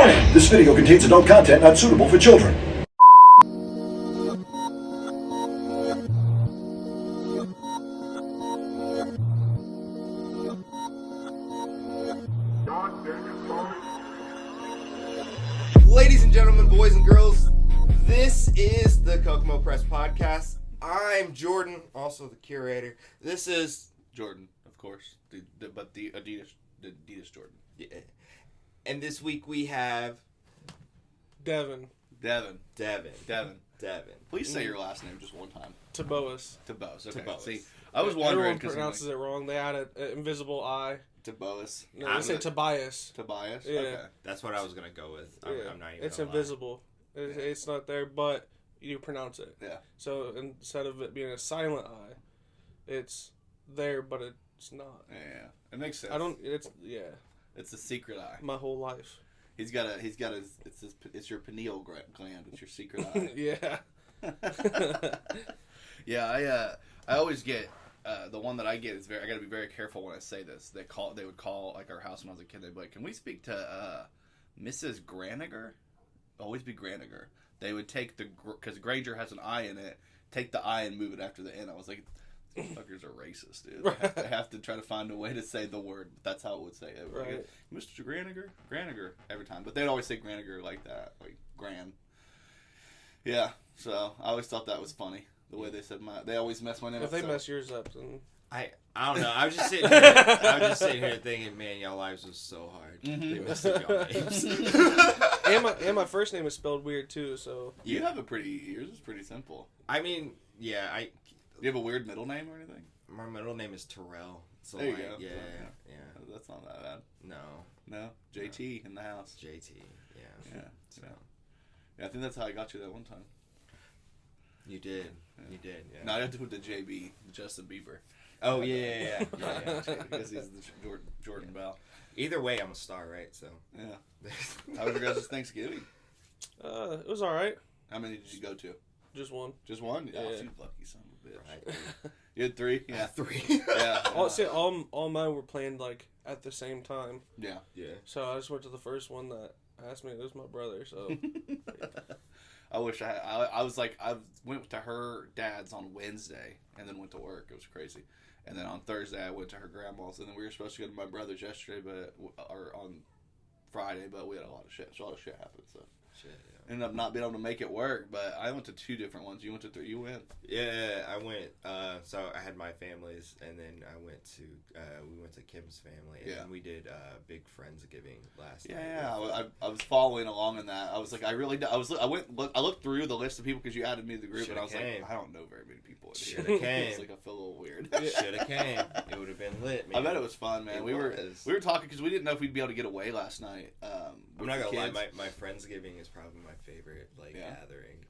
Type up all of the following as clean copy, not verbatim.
Warning! This video contains adult content not suitable for children. Ladies and gentlemen, boys and girls, this is the Kokomo Press Podcast. I'm Jordan, also the curator. This is Jordan, of course, but the Adidas Jordan. Yeah. And this week we have Deaven Please say your last name just one time. Taboas. Taboas. Okay. Taboas. See, I was wondering Everyone pronounces it wrong. They add an invisible I. Taboas. No, they say Tobias. Tobias. Yeah. Okay. That's what I was gonna go with. I'm not even. It's gonna invisible. It's not there, but you pronounce it. Yeah. So instead of it being a silent I, it's there, but it's not. Yeah. It makes sense. It's a secret eye. my whole life. It's your pineal gland. It's your secret eye. Yeah. Yeah. I always get the one that I get is I got to be very careful when I say this. They would call like our house when I was a kid. They'd be like, "Can we speak to Mrs. Grainger?" Always be Grainger. They would take because Grainger has an I in it. Take the I and move it after the N. I was like, these fuckers are racist, dude. They have to try to find a way to say the word. That's how it would say it. Right. Mr. Grainger every time. But they'd always say Grainger like that, like Gran. Yeah. So I always thought that was funny. The way they said they always mess my name up. If they mess yours up, then I don't know. I was just sitting here thinking, man, y'all lives was so hard. Mm-hmm. They messed up y'all names. and my first name is spelled weird too. So yours is pretty simple. I mean, yeah, Do you have a weird middle name or anything? my middle name is Terrell. So There you like, go. yeah. That's not that bad. No, JT in the house. JT. Yeah. Yeah. Yeah, I think that's how I got you that one time. You did. Yeah. You did. Yeah. No, I got to put the JB, Justin Bieber. Oh yeah. Because he's the Jordan Bell. Either way, I'm a star, right? So. Yeah. How was your guys' Thanksgiving? it was all right. How many did you go to? Just one. Just one? Yeah. Oh, you lucky son of a bitch. Right. You had three? Yeah. 3. Yeah. All mine were planned like at the same time. Yeah. Yeah. So I just went to the first one that asked me. It was my brother. So I wish I went to her dad's on Wednesday and then went to work. It was crazy. And then on Thursday I went to her grandma's, and then we were supposed to go to my brother's yesterday, or on Friday, but we had a lot of shit. So a lot of shit happened. So ended up not being able to make it work. But I went to 2 different ones. You went to 3. You went. Yeah, I went. So I had my families, and then I went to. We went to Kim's family, and then we did big Friendsgiving last night. Yeah, I was following along in that. I was like, I looked through the list of people because you added me to the group, and I was like, I don't know very many people. Should have came. It's like I feel a little weird. Should have came. It would have been lit, man. I bet it was fun, man. We were talking because we didn't know if we'd be able to get away last night. I'm not gonna lie, my Friendsgiving is probably my favorite gathering.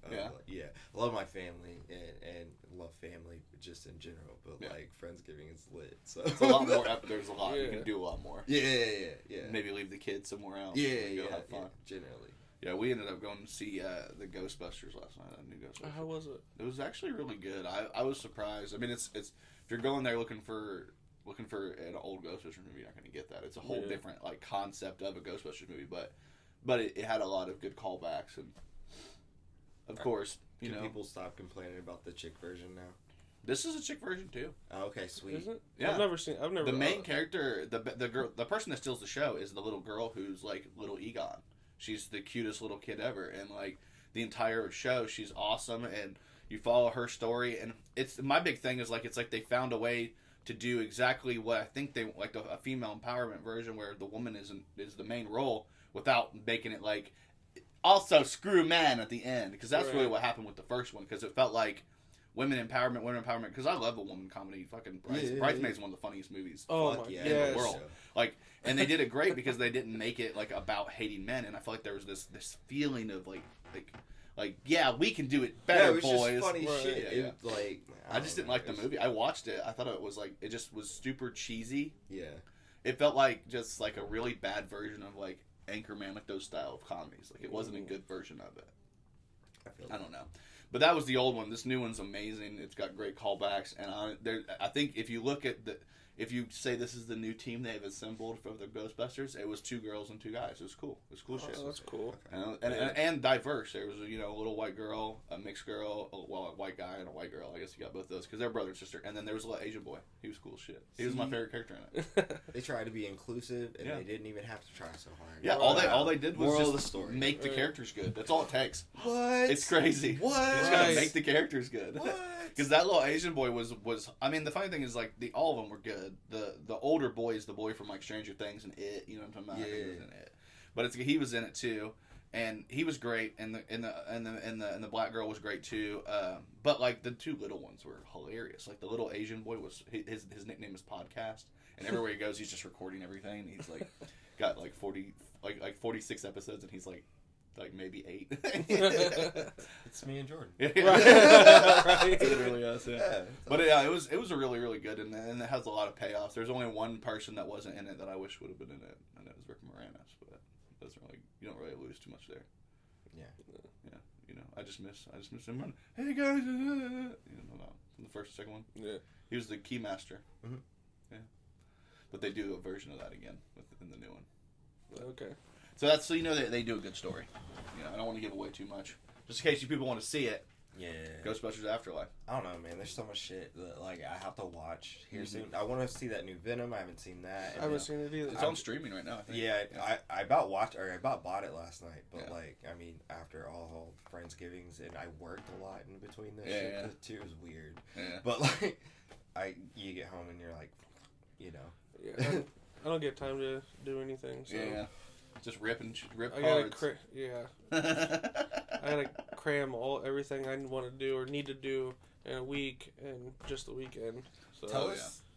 Yeah, I love my family and love family just in general, but like Friendsgiving is lit. So it's a lot more. There's a lot you can do a lot more. Yeah. Maybe leave the kids somewhere else. Yeah, have fun. Generally. Yeah, we ended up going to see the Ghostbusters last night. New Ghostbusters. how was it? It was actually really good. I was surprised. I mean, it's if you're going there looking for an old Ghostbusters movie, you're not going to get that. It's a whole different like concept of a Ghostbusters movie, but it had a lot of good callbacks, and of course, Can people stop complaining about the chick version now? This is a chick version too. Oh, okay, sweet. Is it? Yeah. I've never. The main character, the girl, the person that steals the show is the little girl who's like little Egon. She's the cutest little kid ever, and like the entire show, she's awesome, and you follow her story. And it's my big thing is like it's like they found a way to do exactly what I think they like a female empowerment version where the woman is the main role without making it like also screw man at the end, because that's really what happened with the first one, because it felt like women empowerment, because I love a woman comedy. Fucking Bridesmaids is one of the funniest movies in the world. Like, and they did it great because they didn't make it like about hating men, and I felt like there was this feeling of like yeah, we can do it better, it was boys. Just funny shit. Yeah. Like I just didn't like the movie. I watched it. I thought it was like it just was super cheesy. Yeah. It felt like just like a really bad version of like Anchorman, like those style of comedies. Like it wasn't a good version of it. I don't know. But that was the old one. This new one's amazing. It's got great callbacks, and I think if you look at if you say this is the new team they've assembled for the Ghostbusters, it was 2 girls and 2 guys. It was cool. It was cool shit. That's cool. And diverse. There was a little white girl, a mixed girl, a white guy and a white girl. I guess you got both those because they're brother and sister. And then there was a little Asian boy. He was cool as shit. He was my favorite character in it. They tried to be inclusive, and they didn't even have to try so hard. Yeah, all they did was just the story. make the characters good. That's all it takes. What? It's crazy. What? You just gotta make the characters good. What? Because that little Asian boy was. I mean, the funny thing is like all of them were good. The older boy is the boy from like Stranger Things and It. You know what I'm talking about? Yeah. He was in It, but he was in it too, and he was great. And the black girl was great too. But like the 2 little ones were hilarious. Like the little Asian boy was his nickname is Podcast, and everywhere he goes he's just recording everything. And he's like got like 46 episodes, and he's like maybe 8. It's me and Jordan. Right. It really is. Yeah. But it was a really, really good, and it has a lot of payoffs. There's only one person that wasn't in it that I wish would have been in it, and it was Rick Moranis. But you don't really lose too much there. Yeah. You know, I just miss him running. Hey guys, from the first and second one. Yeah. He was the keymaster. Mm-hmm. Yeah. But they do a version of that again in the new one. Okay. So they do a good story. I don't want to give away too much, just in case you people want to see it. Yeah. Ghostbusters Afterlife. I don't know, man. There's so much shit that I have to watch here soon. I want to see that new Venom. I haven't seen that. I haven't seen it either. It's on streaming right now, I think. Yeah, I about bought it last night, but Yeah. after all Friendsgivings, and I worked a lot in between this Yeah, shit, yeah. too, it was weird. Yeah. But you get home and you're like, Yeah. I don't get time to do anything. So. Yeah. Just rip I cards. gotta I gotta cram everything I want to do or need to do in a week and just the weekend. So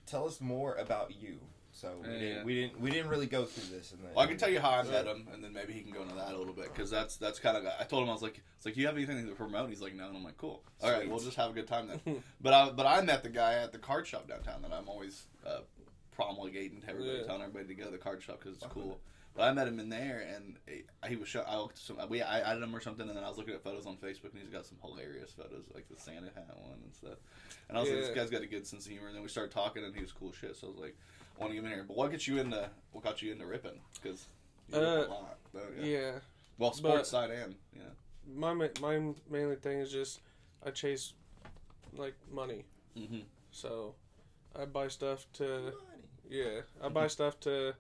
Tell us more about you. So we didn't really go through this. Well, I can tell you how I met him, and then maybe he can go into that a little bit, because that's kind of. I told him, I was like, "It's like, you have anything to promote?" And he's like, "No," and I'm like, "Cool, all right, we'll just have a good time then." but I met the guy at the card shop downtown that I'm always promulgating to everybody, telling everybody to go to the card shop because it's cool. But I met him in there, and he was I looked I added him or something, and then I was looking at photos on Facebook, and he's got some hilarious photos, like the Santa hat one and stuff. And I was like, this guy's got a good sense of humor. And then we started talking, and he was cool shit. So I was like, I want to get him in here. But what got you into ripping? Because you rip a lot. So, yeah. Well, sports side and my mainly thing is just I chase like money. Mm-hmm. So I buy stuff to buy stuff to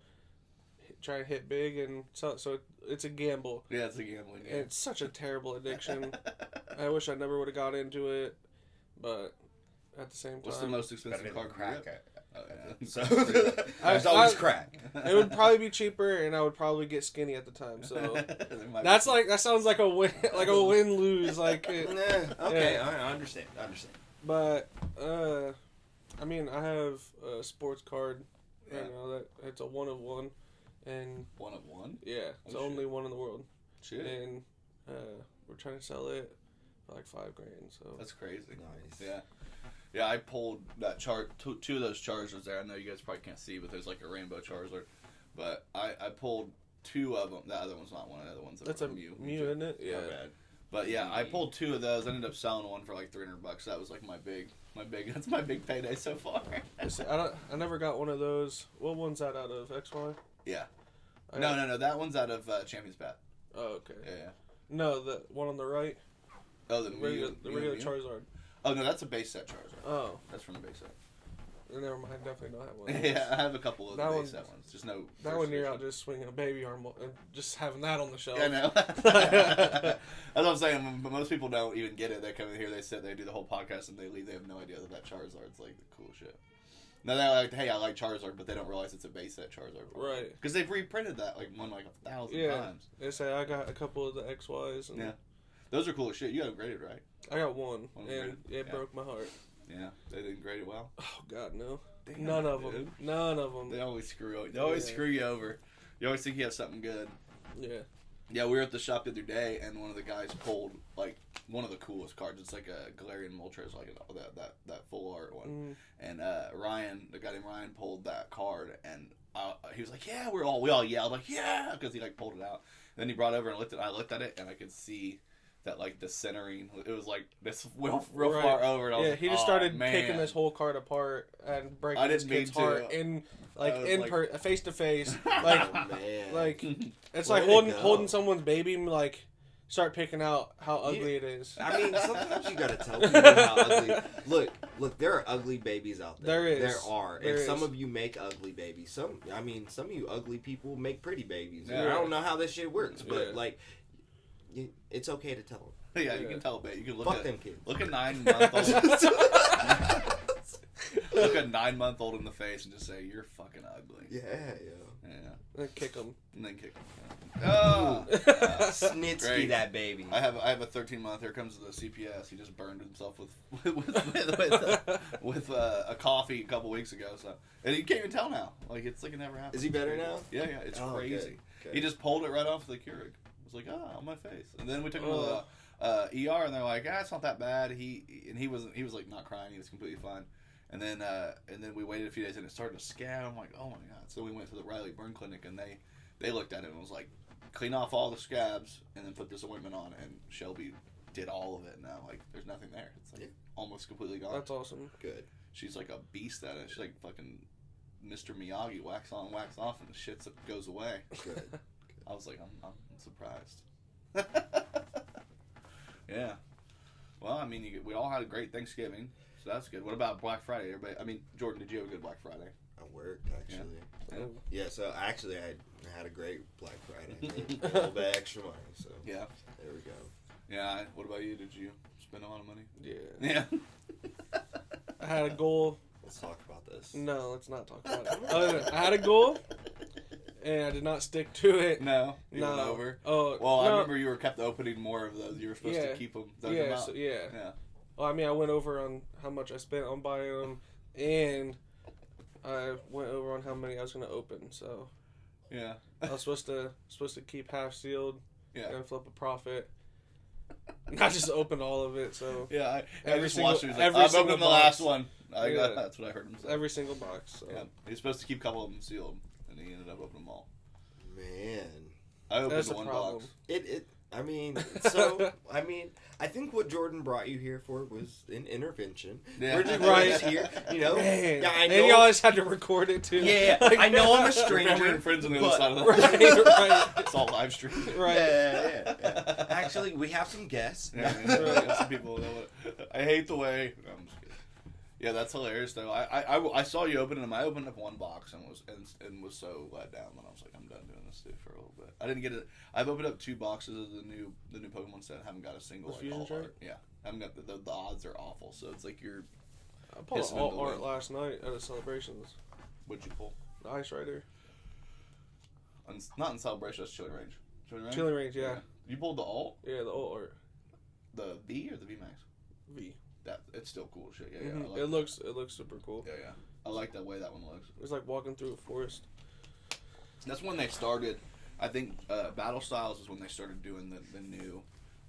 try and hit big and sell it. So it's a gamble. Yeah, it's a gambling. Yeah. And it's such a terrible addiction. I wish I never would have got into it, but at the same time, what's the most expensive card crack? So there's always crack. It would probably be cheaper, and I would probably get skinny at the time. So that sounds like a win, like a win-lose. Like okay, I understand. But I mean, I have a sports card right now that it's a 1 of 1, and 1 of 1. Yeah, it's the only one in the world. Shit. And we're trying to sell it for like $5,000. So that's crazy. Nice. Yeah. Yeah, I pulled that two of those Charizards there. I know you guys probably can't see, but there's like a rainbow Charizard. But I pulled 2 of them. The other one's not one of the other ones. That's a Mew, isn't it? Yeah. Bad. But yeah, I pulled 2 of those. I ended up selling one for like $300. That was like my big. That's my big payday so far. I never got one of those. What one's that out of? XY? Yeah. No. That one's out of Champion's Path. Oh, okay. Yeah. No, the one on the right. Oh, the regular Charizard. Oh no, that's a base set Charizard. Oh, that's from the base set. Never mind. Definitely don't have one. Yeah, I have a couple of the base set ones. Just no. That one near out just swinging a baby arm and just having that on the shelf. Yeah, I know. That's what I'm saying. But most people don't even get it. They come in here, they sit, they do the whole podcast, and they leave. They have no idea that Charizard's like the cool shit. Now they're like, hey, I like Charizard, but they don't realize it's a base set Charizard. Right. Because they've reprinted that like 1,000 times. They say I got a couple of the XYs. And those are cool as shit. You got them graded, right? I got one and it broke my heart. Yeah, they didn't grade it well. Oh God, no. Damn, None of them. None of them. They always screw you. They always screw you over. You always think you have something good. Yeah. Yeah, we were at the shop the other day, and one of the guys pulled like one of the coolest cards. It's like a Galarian Moltres, like that full art one. And Ryan, the guy named Ryan, pulled that card, and he was like, "Yeah, we all yelled like, yeah," because he like pulled it out. And then he brought it over and I looked at it, and I could see that like the centering, it was like this real Right. far over. And I was like, he just started picking this whole card apart and breaking this kid's heart in face to face. Like, Oh, man. like it's Way like to go. holding someone's baby and like start picking out how ugly it is. I mean, sometimes you gotta tell people how ugly. Look, there are ugly babies out there. There is. There are, There and is. some of you make ugly babies. Some of you ugly people make pretty babies. Yeah. I don't know how this shit works, but Yeah. like, it's okay to tell them. Yeah, you can tell, babe. You can look Fuck at them kids. Look a 9-month-old. Look a 9-month-old in the face and just say, "You're fucking ugly." Yeah. Yeah. And kick them. And then kick him. Oh, Snitsky Great. that baby. I have a 13-month. Here comes the CPS. He just burned himself with a coffee a couple weeks ago. So, and you can't even tell now. Like it's like it never happened. Is he better now? Yeah. It's Oh, crazy. good. He just pulled it right off the Keurig. It was like, on my face. And then we took him to the ER, and they're like, it's not that bad. He was like not crying. He was completely fine. And then we waited a few days, and it started to scab. I'm like, oh my god. So we went to the Riley Burn Clinic, and they looked at it and was like, clean off all the scabs, and then put this ointment on. And Shelby did all of it. Now, like, there's nothing there. It's like almost completely gone. That's awesome. Good. She's like a beast at it. She's like fucking Mr. Miyagi, wax on, wax off, and the shit goes away. Good. I was like, I'm surprised. Yeah. Well, I mean, we all had a great Thanksgiving, so that's good. What about Black Friday? Everybody, I mean, Jordan, did you have a good Black Friday? I worked actually. Yeah. Yeah. So actually, I had a great Black Friday. Made a little bit extra money. So Yeah. there we go. Yeah. What about you? Did you spend a lot of money? Yeah. Yeah. I had a goal. Let's talk about this. No, let's not talk about it. I had a goal, and I did not stick to it. No. You No. went over. Oh, Well, I no. remember you were kept opening more of those. You were supposed to keep them. Yeah, so, yeah. Yeah. Well, I mean, I went over on how much I spent on buying them, and I went over on how many I was going to open. So Yeah. I was supposed to keep half sealed Yeah. and flip a profit. Not just open all of it. So Yeah. I Every just single- watched it. He was every like, I'm single opening the box. last one. Yeah. That's what I heard him say. every single box. So. Yeah. He's supposed to keep a couple of them sealed, and he ended up opening them all. Man, I opened That's the one problem. box. I mean, I think what Jordan brought you here for was an intervention. Yeah. We're just Right. here, you know. Man. Yeah, I And know. you always had to record it too. Yeah, I know I'm a Family stranger. and friends on the but- other side of the Right. It's all live stream. Right. Yeah. Actually, we have some guests. Yeah, man. Some people know what, I hate the way. No, I'm just kidding. Yeah, that's hilarious though. I saw you open them. I opened up one box and was so let down that I was like, I'm done doing this for a little bit. I didn't get it. I've opened up 2 boxes of the new Pokemon set. I haven't got a single The like fusion all chart? art. Yeah, I haven't got the odds are awful. So it's like you're. I pulled Pissing all in the art wind. last night at a celebrations. What'd you pull? The Ice Rider. Not in Celebration. That's Chilling Range. Chilling Range, yeah. You pulled the alt, Yeah, the old art. the V or the V Max. V. That it's still cool as shit. Yeah, yeah. Mhm. I like It that. looks super cool. Yeah, yeah. I like that way that one looks. It's like walking through a forest. That's when they started. I think Battle Styles is when they started doing the new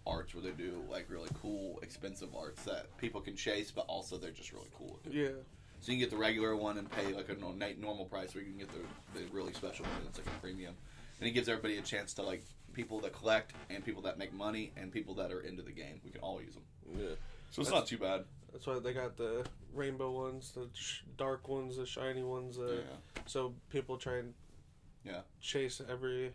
arts where they do like really cool, expensive arts that people can chase, but also they're just really cool. Yeah. So you can get the regular one and pay like a normal price, or you can get the really special one that's like a premium. And it gives everybody a chance to like people that collect and people that make money and people that are into the game. We can all use them. Yeah. So it's not too bad. That's why they got the rainbow ones, the dark ones, the shiny ones. Yeah. So people try and chase every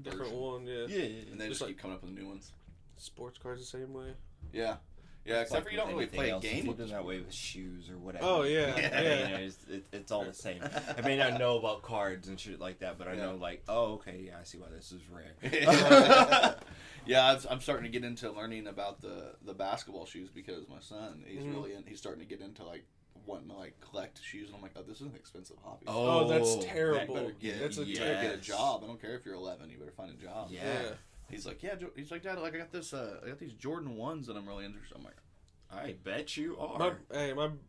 different Version. one. Yeah. And they Just just keep coming up with new ones. Sports cards the same way. Yeah. Yeah, except for you don't really play a game with them this. that way with shoes or whatever. Oh, yeah, You yeah. know, it's all the same. I may not know about cards and shit like that, but I know like, oh, okay, yeah, I see why this is rare. Yeah, I'm starting to get into learning about the basketball shoes because my son, he's Mhm. really he's starting to get into like wanting to like collect shoes, and I'm like, oh, this is an expensive hobby. Oh, that's that terrible. better get, That's a you better get a yes. job. I don't care if you're 11, you better find a job. Yeah. He's like, he's like, Dad, like I got this, I got these Jordan 1s that I'm really interested. I'm like, I bet you are.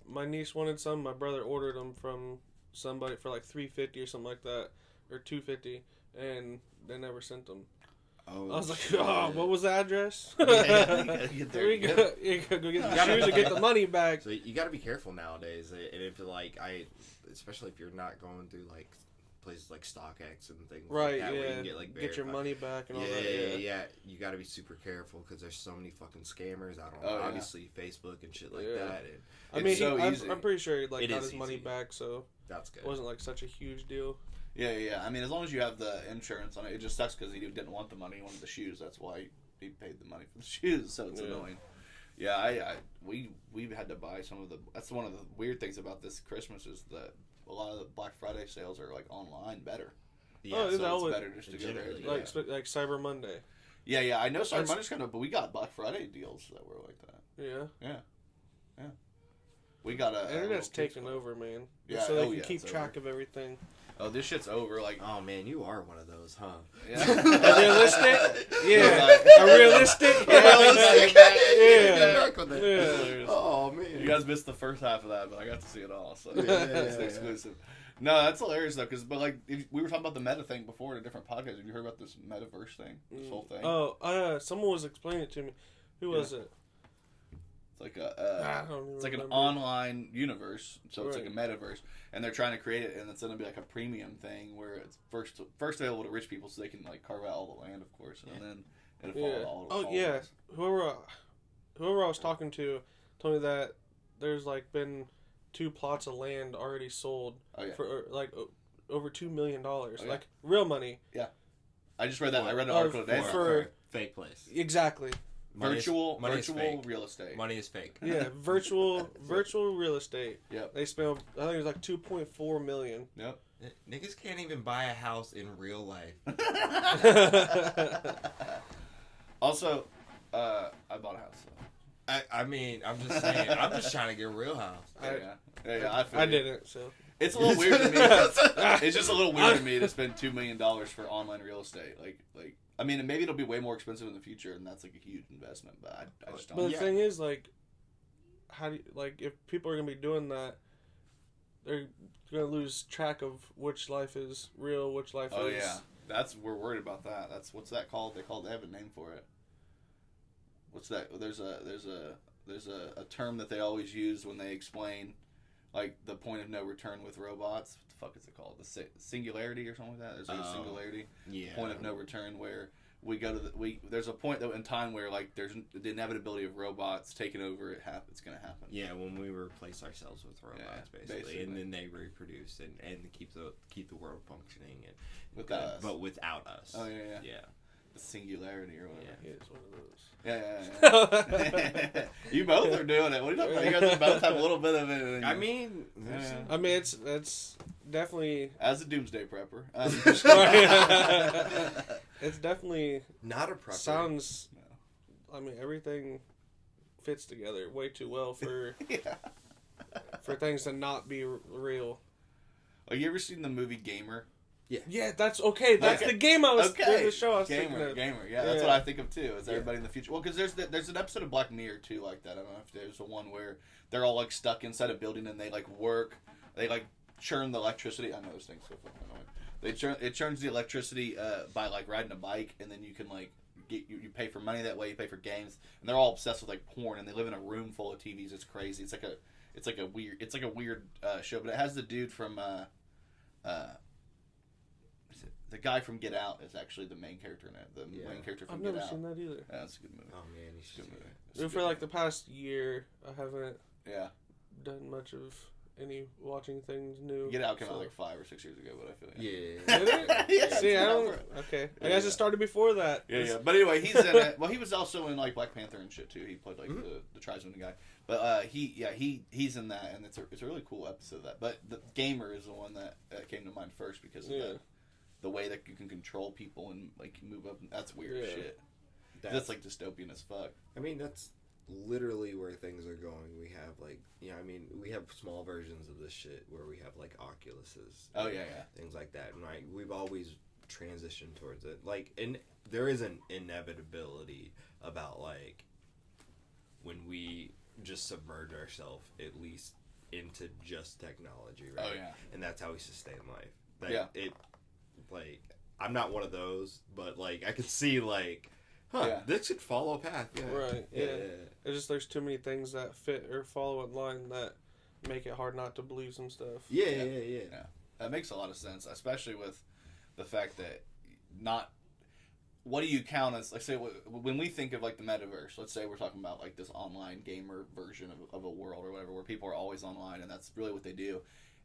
My niece wanted some. My brother ordered them from somebody for like $350 or something like that, or $250, and they never sent them. Oh, I was like, shit. oh, what was the address? Yeah, There we go. You gotta go get the shoes and get the money back. So you got to be careful nowadays, and if like especially if you're not going through like places like StockX and things Right, like that, where you yeah. can get like Get your verified. money back and all Yeah, that. yeah. You got to be super careful because there's so many fucking scammers out on Oh, yeah. obviously Facebook and shit like Yeah. that. And I mean, It's so easy. I'm pretty sure he like It got is his money easy. back, so that's good. it wasn't like such a huge deal. Yeah. I mean, as long as you have the insurance on it, it just sucks because he didn't want the money; he wanted the shoes. That's why he paid the money for the shoes. So it's annoying. Yeah, we've had to buy some of the. That's one of the weird things about this Christmas is that a lot of the Black Friday sales are like online better. Yeah, Oh, is So that it's what- better just to go there. Legitimately, Like like Cyber Monday. Yeah. I know Cyber That's- Monday's kind of, but we got Black Friday deals that were like that. Yeah. We got a. Internet's little kids taking club. over, man. Yeah, So they oh, can yeah, keep it's track over. of everything. Oh, this shit's over. Like, Oh man, you are one of those, huh? yeah. A realistic? Yeah. Like- A realistic? Yeah. Back with it. Yeah. Oh man. You guys missed the first half of that, but I got to see it all, so Yeah, it's yeah. exclusive. No, that's hilarious though, because we were talking about the meta thing before in a different podcast. Have you heard about this metaverse thing? This whole thing. Oh, someone was explaining it to me. Who was it? It's like I don't even it's like an remember. online universe, so it's like a Right. metaverse, and they're trying to create it, and it's gonna be like a premium thing where it's first available to rich people, so they can like carve out all the land, of course, and then it'll follow Yeah. all. Oh all yeah. this. Whoever I was talking to told me that there's like been 2 plots of land already sold Oh yeah. for like over $2 million, Oh, yeah. like real money. I just read that. I read an Oh, article today. for- about fake place. Exactly. Money is- virtual money is virtual fake. real estate. Money is fake. Yeah, virtual real estate. Yep. They spent, I think it was like 2.4 million. Yep. Niggas can't even buy a house in real life. Also, I bought a house. So. I mean, I'm just saying. I'm just trying to get a real house. Yeah. I didn't, so. It's a little weird to me. It's just a little weird to me to spend $2 million for online real estate. Like, I mean, maybe it'll be way more expensive in the future, and that's like a huge investment. But I just don't. But the Yeah. thing is, like, how do you, like, if people are gonna be doing that, they're gonna lose track of which life is real, which life Oh is. yeah, we're worried about that. What's that called? They have a name for it. What's that? There's a term that they always use when they explain like the point of no return with robots. What the fuck is it called? The singularity or something like that. There's like a singularity Yeah. point of no return where we go to there's a point though in time where like there's the inevitability of robots taking over. It's gonna happen. Yeah, when we replace ourselves with robots, basically, and then they reproduce and keep the world functioning and Without us. but without us. Oh yeah. Yeah. The singularity or whatever. Yeah, it's one of those. Yeah. You both are doing it. What are you talking about? You guys both have a little bit of it. in you. I mean, Yeah. I mean, it's definitely As a doomsday prepper, it's definitely Not a prepper. sounds. I mean, everything fits together way too well for yeah. for things to not be real. Have you ever seen the movie Gamer? Yeah, that's okay. That's Okay. the game I was. Okay. The show I was thinking Gamer. of. Gamer. Yeah, that's Yeah. what I think of too. Is everybody in the future? Well, because there's an episode of Black Mirror too like that. I don't know if there's the one where they're all like stuck inside a building and they like work. They like churn the electricity. I know those things so fucking annoying. It churns the electricity by like riding a bike, and then you can like you pay for money that way. You pay for games, and they're all obsessed with like porn, and they live in a room full of TVs. It's crazy. It's like a weird show, but it has the dude from the guy from Get Out is actually the main character in it. The main character from I've Get never Out. seen that either. Yeah, that's a good movie. Oh man, you should Good see movie. that. It's a For good like the movie. past year, I haven't Yeah, done much of any watching things new. Get Out came out so- like 5 or 6 years ago, but I feel like Yeah. Did it? Yeah, See, it's I been out don't. for- Okay, I Yeah, guess yeah. it started before that. Yeah. But anyway, he's in it. Well, he was also in like Black Panther and shit too. He played like the tribesman guy. But he's in that, and it's a really cool episode of that. But the Gamer is the one that came to mind first because of the way that you can control people and like move up. That's weird as shit. That's like dystopian as fuck. I mean, that's literally where things are going. We have like, I mean, we have small versions of this shit where we have like Oculuses. Oh yeah. Things like that. And like, we've always transitioned towards it. Like, and there is an inevitability about like when we just submerge ourselves at least into just technology, right? Oh yeah. And that's how we sustain life. Like, Yeah. Like, I'm not one of those, but like, I could see like, Yeah. this could follow a path. Yeah. Right, Yeah. yeah. It's just there's too many things that fit or follow in line that make it hard not to believe some stuff. Yeah. That makes a lot of sense, especially with the fact that not. What do you count as, like, say, when we think of, like, the metaverse, let's say we're talking about, like, this online gamer version of a world or whatever, where people are always online, and that's really what they do.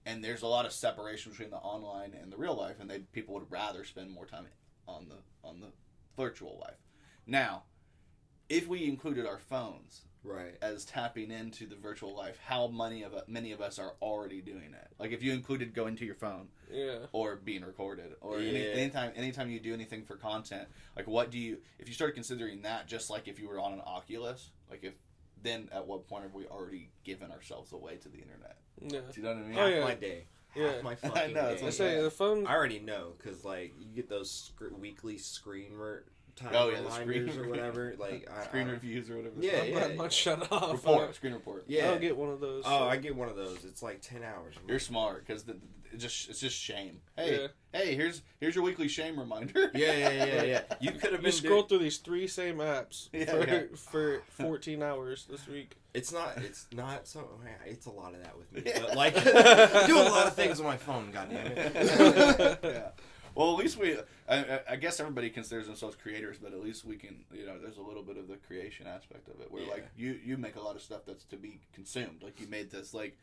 And there's a lot of separation between the online and the real life, and people would rather spend more time on the virtual life. Now, if we included our phones Right. as tapping into the virtual life, how many of us are already doing it? Like, if you included going to your phone, or being recorded, or anytime you do anything for content, like, if you started considering that, just like if you were on an Oculus, like, then at what point have we already given ourselves away to the internet? Yeah. Do you know what I mean? Half my day. Yeah. Half my fucking I know, day. it's I say the phone. I already know, because, like, you get those weekly screen time the reminders screen or whatever. Like, screen reviews or whatever. Yeah, I'm not much shut off. Screen report. Yeah. I don't get one of those. Oh, I get one of those. It's like 10 hours. You're smart, because it's just shame. Hey, here's your weekly shame reminder. Yeah. You could have You been scroll through these 3 same apps Yeah, for 14 hours this week. It's not so. It's a lot of that with me. But, like, I do a lot of things on my phone. Goddammit. Yeah. Well, at least I guess everybody considers themselves creators, but at least we can, there's a little bit of the creation aspect of it, where like you make a lot of stuff that's to be consumed. Like, you made this like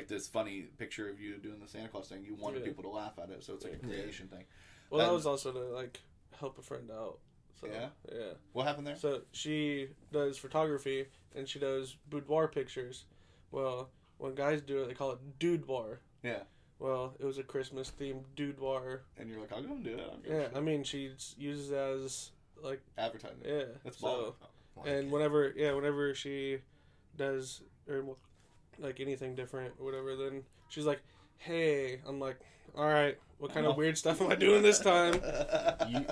this funny picture of you doing the Santa Claus thing. You wanted people to laugh at it, so it's like a creation thing. Well, that was also to, like, help a friend out. So, yeah. What happened there? So she does photography and she does boudoir pictures. Well, when guys do it, they call it dude-war. Yeah. Well, it was a Christmas themed dude-war. And you're like, I'm gonna do it. Yeah, I mean, she uses it as, like, advertising. Yeah. That's so, baller. and whenever she does, or, like, anything different or whatever, then she's like, hey, I'm like, all right, what kind of weird stuff am I doing this time?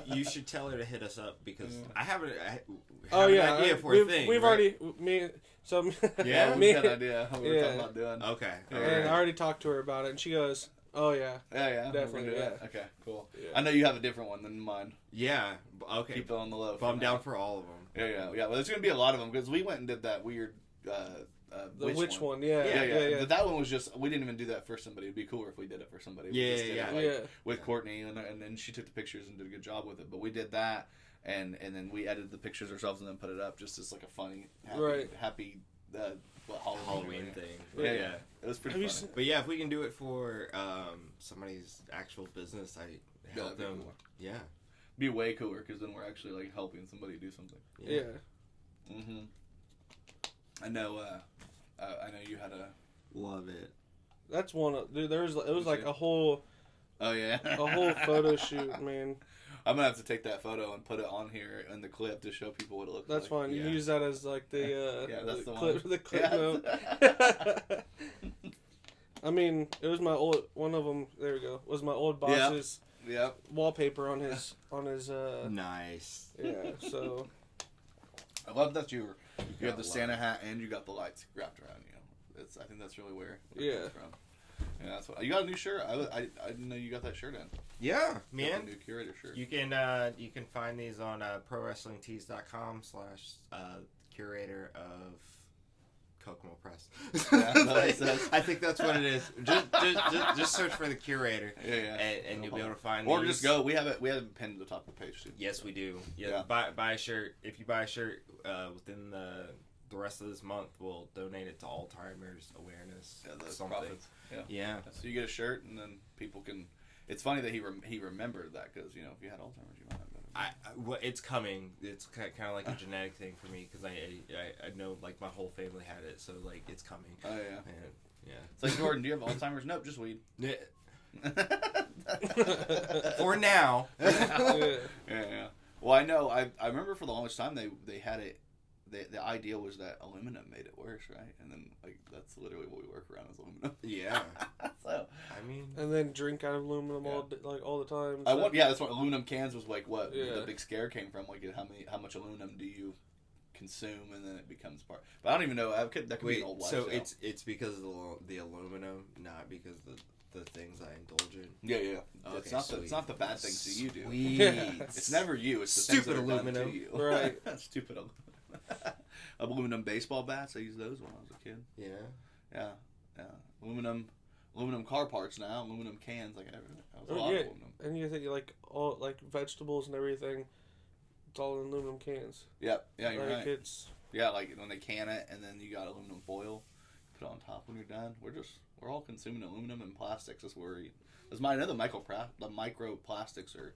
You should tell her to hit us up, because I have an idea for we've, a thing. We've right? already we've Got an idea how we were talking about doing. Okay. And I already talked to her about it, and she goes, oh yeah, definitely, do yeah. it. Okay, cool. Yeah. I know you have a different one than mine. Yeah. Okay. Keep it on the low. But I'm down for all of them. Yeah. Well, there's gonna be a lot of them, because we went and did that weird. The witch one, yeah. But that one was just, we didn't even do that for somebody. It'd be cooler if we did it for somebody. We just did it, with Courtney, and then she took the pictures and did a good job with it. But we did that, and then we edited the pictures ourselves and then put it up just as like a funny, happy Halloween thing. Yeah. It was pretty funny. But yeah, if we can do it for somebody's actual business, I help them. Cool. Yeah. Be way cooler, because then we're actually like helping somebody do something. Yeah. Mm-hmm. I know you had a... Love it. That's one of... Dude, it was like a whole... Oh, yeah? a whole photo shoot, man. I'm going to have to take that photo and put it on here in the clip to show people what it looks like. That's fine. You can use that as, like, the... that's the clip, one. the clip note. I mean, it was my old... One of them... There we go. Was my old boss's wallpaper on his... Nice. Yeah, so... I love that you had the Santa hat and you got the lights wrapped around you. I think that's really where it comes from. Yeah, that's what you got a new shirt. I didn't know you got that shirt in. Yeah, man. New curator shirt. You can find these on prowrestlingtees.com/curator of Kokomo Press. I think that's what it is. Just search for the curator. And you'll be able to find. Or these. Just go. We have it pinned to the top of the page too. Yes, we do. Yeah. Buy a shirt. If you buy a shirt within the rest of this month, we'll donate it to Alzheimer's awareness. Something. Profits. Yeah. So you get a shirt, and then people can. It's funny that he remembered that, because if you had Alzheimer's, you might have better. It's coming. It's kind of like a genetic thing for me, because I know, like, my whole family had it, so, like, it's coming. Oh yeah. Yeah. It's like, Jordan, do you have Alzheimer's? Nope, just weed. Yeah. For now. Yeah. Well, I know. I remember for the longest time they had it. The idea was that aluminum made it worse, right? And then, like, that's literally what we work around is aluminum. Yeah. So I mean. And then drink out of aluminum all the time. So. That's what aluminum cans was like. What the big scare came from? Like, how much aluminum do you consume, and then it becomes part. But I don't even know. That could be an old lifestyle. So it's because of the aluminum, not because the things I indulge in. Yeah. Okay, it's not the bad things that you do. Sweet. It's never you. It's the stupid things that are aluminum. done to you. Right. Stupid aluminum. Aluminum baseball bats. I used those when I was a kid. Yeah. Yeah. Aluminum aluminum car parts now, aluminum cans, like everything. That was a lot yeah. of aluminum. And you think like all like vegetables and everything, it's all in aluminum cans. Yep. Yeah, you're like right. it's Yeah, like when they can it, and then you got aluminum foil, put it on top when you're done. We're all consuming aluminum and plastics. That's where I know the microplastics are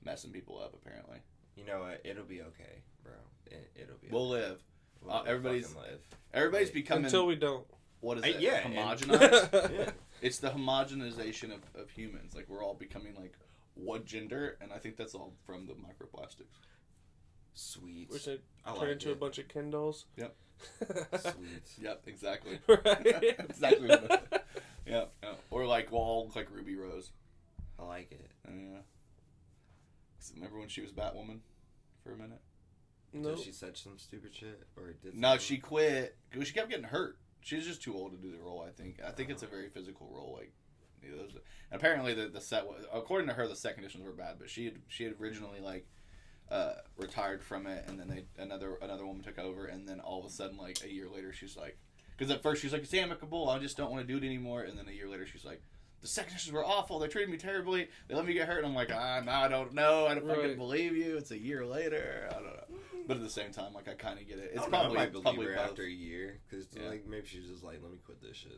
messing people up. Apparently, You know what? It'll be okay, bro. It'll be. we'll live. We'll everybody's fucking live. everybody's becoming. until we don't. What is it? Yeah, and- homogenized. Yeah. It's the homogenization of humans. Like we're all becoming like one gender, and I think that's all from the microplastics. Sweets. Which they I turn like into a it. bunch of Ken dolls. Yep. Sweets. Yep, exactly. Right. Exactly. Yeah. Or like we'll all look like Ruby Rose. I like it. Yeah. Remember when she was Batwoman for a minute? No. Did she said some stupid shit or did? No, something? she quit because she kept getting hurt. She was just too old to do the role. I think it's a very physical role. Like, and apparently the set, according to her, the set conditions were bad. But she had originally like retired from it, and then another woman took over, and then all of a sudden, like a year later, she's like, because at first she's like, it's amicable, I just don't want to do it anymore, and then a year later she's like, the set conditions were awful, they treated me terribly, they let me get hurt, and I'm like, no, I don't know, I don't fucking Right. believe you, it's a year later, I don't know. But at the same time, like, I kind of get it. It's I probably might believe probably her both. after a year because Yeah. like maybe she's just like, let me quit this shit,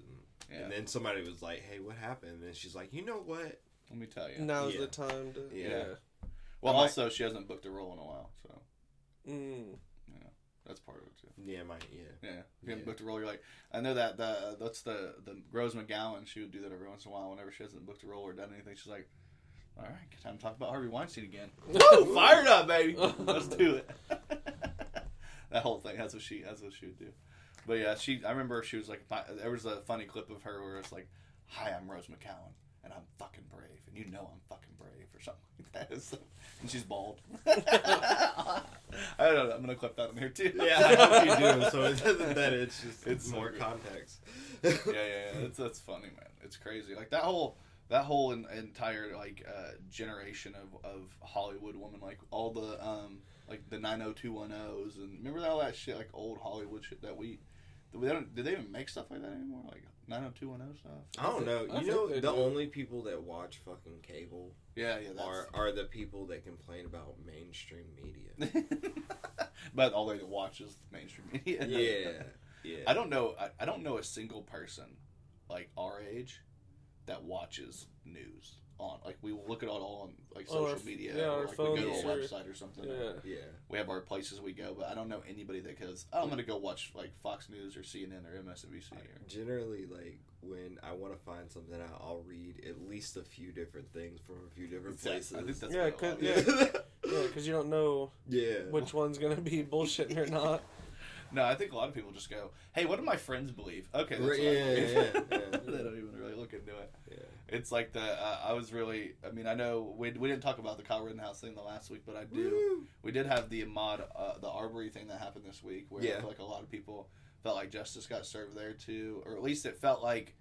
Yeah. and then somebody was like, hey, what happened? And she's like, you know what? Let me tell you. Now's Yeah. the time to. Yeah. Well, I might- also, she hasn't booked a role in a while, so, that's part of it, too. Yeah, Yeah, if you haven't Yeah. booked a role, you're like, I know that that's the Rose McGowan. She would do that every once in a while. Whenever she hasn't booked a role or done anything, she's like, all right, time to talk about Harvey Weinstein again. Woo, fired up, baby. Let's do it. That whole thing. That's what she would do. But yeah, I remember she was like, there was a funny clip of her where it's like, hi, I'm Rose McGowan, and I'm fucking brave, and you know I'm fucking brave, or something like that. So, and she's bald. I don't know. I'm gonna clip that in here too. Yeah, I hope you do. So it's just It's more so good. context. Yeah. That's funny, man. It's crazy. Like that whole entire like generation of Hollywood woman, like all the like the 90210s, and remember all that shit, like old Hollywood shit that did they even make stuff like that anymore? Like 90210 stuff? I don't know. I You think know, they the do. only people that watch fucking cable Yeah, are the people that complain about mainstream media. but all they watch is mainstream media. Yeah. I don't know a single person like our age that watches news on, like, we look at it all on like On social our- media, yeah, or our like we go to a phones or- website or something. Yeah. Yeah. We have our places we go, but I don't know anybody that goes, oh, I'm gonna go watch like Fox News or CNN or MSNBC. Generally, like, when I want to find something out, I'll read at least a few different things from a few different places. I think that's Yeah, what I love. Yeah, because you don't know Yeah. which one's gonna be bullshitting or not. No, I think a lot of people just go, hey, what do my friends believe? Okay, that's Right, what I believe. yeah. They don't even really look into it. Yeah. It's like I know we didn't talk about the Kyle Rittenhouse thing the last week, but we did have the Ahmaud, the Arbery thing that happened this week, where I Yeah. feel like a lot of people felt like justice got served there too, or at least it felt like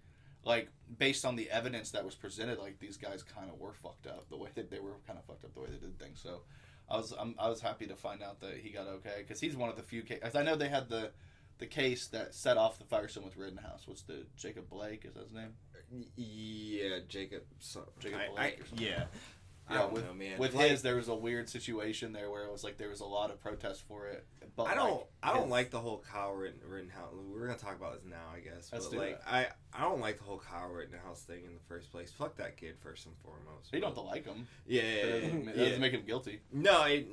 based on the evidence that was presented, like these guys kind of were fucked up the way that they were kind of fucked up the way they did things. So I was happy to find out that he got okay, because he's one of the few cases. I know they had the case that set off the firestorm with Rittenhouse. What's the Jacob Blake? Is that his name? Yeah, Jacob. Jacob I, Blake or something. yeah. I Yeah, don't with, know, man. with Like, his, there was a weird situation there where it was like there was a lot of protest for it. But I don't his- like the whole Kyle Rittenhouse. We're gonna talk about this now, I guess. Let's But do like, I don't like the whole Kyle Rittenhouse thing in the first place. Fuck that kid first and foremost. You don't have to like him. Yeah, That doesn't make him guilty. No. Right.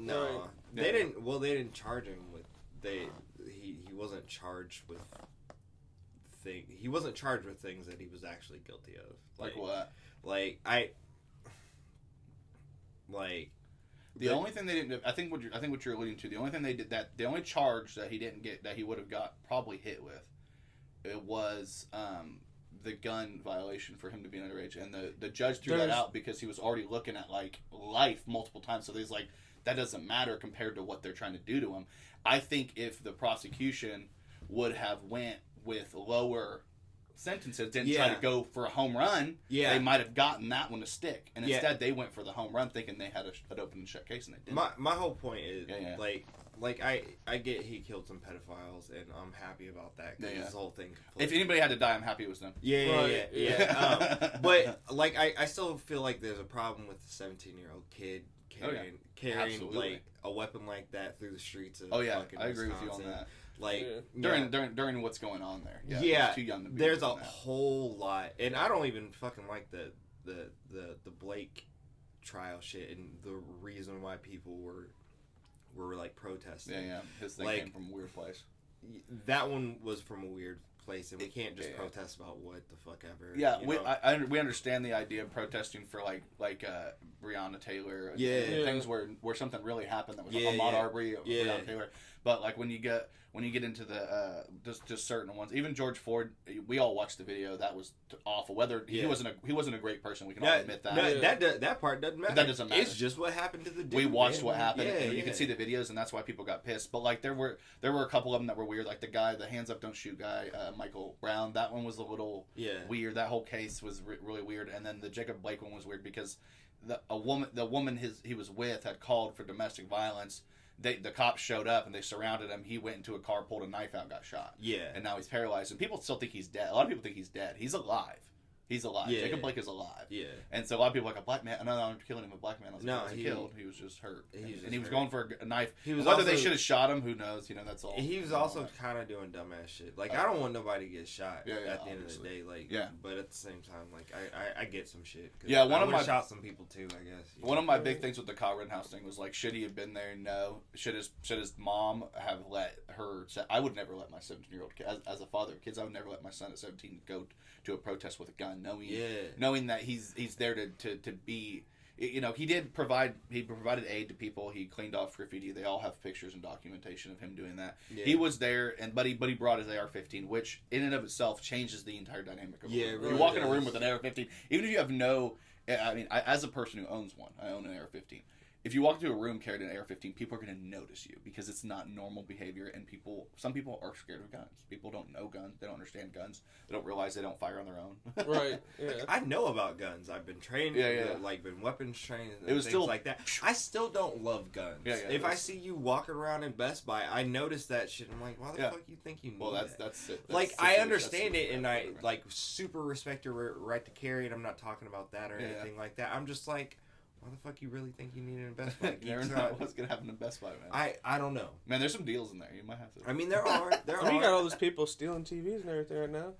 They Yeah. didn't. Well, they didn't charge him with. He wasn't charged with. He wasn't charged with things that he was actually guilty of. Like what? The only thing they didn't. I think what you're alluding to. The only thing they did the only charge that he didn't get, that he would have got probably hit with, it was the gun violation for him to be underage, and the judge threw that out because he was already looking at like life multiple times. So he's like, that doesn't matter compared to what they're trying to do to him. I think if the prosecution would have went with lower sentences didn't try to go for a home run, they might have gotten that one to stick. And instead, they went for the home run thinking they had an open and shut case, and they didn't. My whole point is, like I get he killed some pedophiles, and I'm happy about that. Cause this whole thing. If anybody had to die, I'm happy it was them. Yeah. But like, I still feel like there's a problem with the 17-year-old kid carrying like a weapon like that through the streets of fucking I agree Wisconsin. with you on that. Like during what's going on there. Yeah, too young to be there's a doing that. whole lot, and I don't even fucking like the Blake trial shit and the reason why people were like protesting. His thing came from a weird place. That one was from a weird place, and we can't just protest about what the fuck ever. We understand the idea of protesting for like Breonna Taylor. Things where something really happened that was Ahmaud Arbery, Breonna Taylor. But like when you get into the just certain ones, even George Floyd, we all watched the video. That was awful. Whether he wasn't a great person, we can all admit that. No, that part doesn't matter. That doesn't matter. It's just what happened to the dude. We watched what happened. And you can see the videos, and that's why people got pissed. But like there were a couple of them that were weird. Like the hands up, don't shoot guy, Michael Brown. That one was a little weird. That whole case was really weird. And then the Jacob Blake one was weird because the woman he was with had called for domestic violence. The cops showed up and they surrounded him. He went into a car, pulled a knife out, got shot. And now he's paralyzed. And people still think he's dead. A lot of people think he's dead. He's alive. He's alive. Jacob Blake is alive. And so a lot of people are like, a black man. No, I'm killing him. A black man. He wasn't killed. He was just hurt. He was going for a knife. Whether they should have shot him, who knows? That's all. He was also kind of doing dumbass shit. Like, I don't want nobody to get shot at the end of the day. Like, but at the same time, like, I get some shit. One I of my shot some people too, I guess. One of my big things with the Kyle Rittenhouse thing was like, should he have been there? No. Should his mom have let her? I would never let my 17-year-old kid, as a father of kids, I would never let my son at 17 go to a protest with a gun, knowing that he's there to be. He provided aid to people. He cleaned off graffiti. They all have pictures and documentation of him doing that. He was there, but he brought his AR-15, which in and of itself changes the entire dynamic of a room. Really you walk in a room with an AR-15, even if you have no. As a person who owns one, I own an AR-15. If you walk into a room carrying an AR-15, people are going to notice you because it's not normal behavior, and some people are scared of guns. People don't know guns. They don't understand guns. They don't realize they don't fire on their own. Right. Yeah. Like, I know about guns. I've been trained. Like been weapons trained. And it was things still like that. I still don't love guns. If I see you walking around in Best Buy, I notice that shit. I'm like, why the fuck you think you need that? That's it. Like, I understand it, and I like super respect your right to carry it. I'm not talking about that or anything like that. I'm just like, why the fuck you really think you need it in Best Buy? You never know what's gonna happen in Best Buy, man. I don't know. Man, there's some deals in there. You might have to. I mean, there are. You got all those people stealing TVs and everything right now.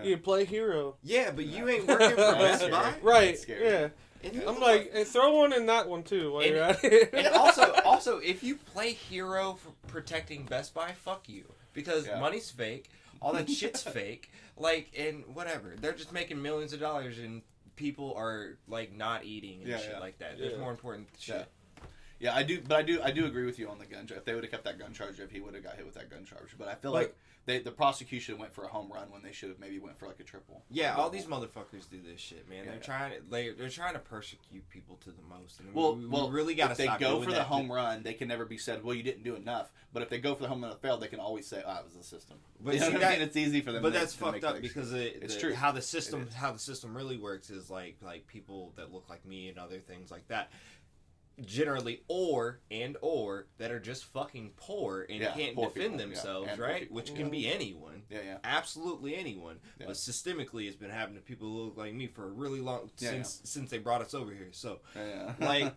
You play Hero. Yeah, but you ain't working for Best Buy. Right. Yeah. I'm like, hey, throw one in that one too while you're at it. And also, if you play Hero for protecting Best Buy, fuck you. Because money's fake. All that shit's fake. Like, and whatever. They're just making millions of dollars and people are like not eating and shit like that. There's more important shit. Yeah, I do agree with you on the gun charge. If they would have kept that gun charge, if he would have got hit with that gun charge. But I feel like the prosecution went for a home run when they should have maybe went for like a triple. Yeah, all these motherfuckers do this shit, man. They're trying to persecute people to the most. And we really got to stop. If they go for the home run, they can never be said, well, you didn't do enough. But if they go for the home run that failed, they can always say, oh, it was the system. But you know what I mean? It's easy for them. But that's fucked up because it's true. How the system really works is like people that look like me and other things like that. Generally, or that are just fucking poor and can't defend themselves, right? Which can be anyone. Absolutely anyone. But systemically, it's been happening to people who look like me for a really long since they brought us over here. So, like,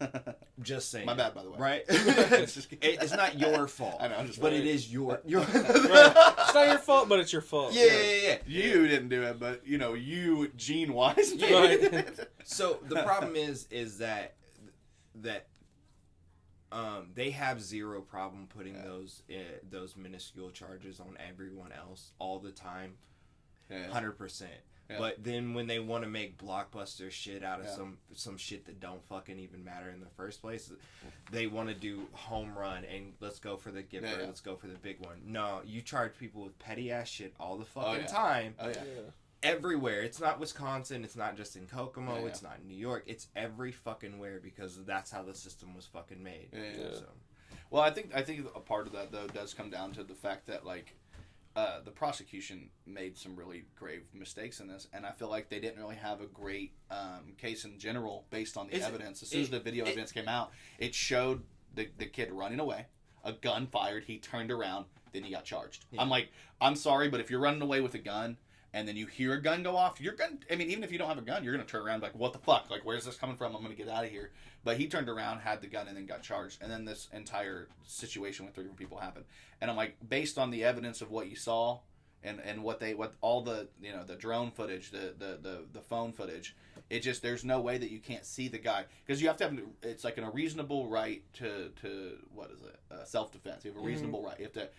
just saying. My bad, by the way. Right? It's not your fault. I know, I'm just but it is your. It's not your fault, but it's your fault. Yeah. You didn't do it, but you, gene-wise. Right. So the problem is that they have zero problem putting those minuscule charges on everyone else all the time, 100%. But then when they want to make blockbuster shit out of some shit that don't fucking even matter in the first place, they want to do home run and let's go for the giver, let's go for the big one. No, you charge people with petty ass shit all the fucking time. Everywhere. It's not Wisconsin. It's not just in Kokomo. It's not in New York. It's every fucking where because that's how the system was fucking made. So. Well, I think a part of that though does come down to the fact that like the prosecution made some really grave mistakes in this, and I feel like they didn't really have a great case in general based on the evidence. As soon as the video evidence came out, it showed the kid running away, a gun fired, he turned around, then he got charged. Yeah. I'm like, I'm sorry, but if you're running away with a gun and then you hear a gun go off, you're going to, I mean, even if you don't have a gun, you're going to turn around like, what the fuck? Like, where's this coming from? I'm going to get out of here. But he turned around, had the gun, and then got charged. And then this entire situation with 3 different people happened. And I'm like, based on the evidence of what you saw and what all the, you know, the drone footage, the phone footage, it just, there's no way that you can't see the guy. Because you have to have, it's like a reasonable right to what is it? Self-defense. You have a reasonable right. You have to,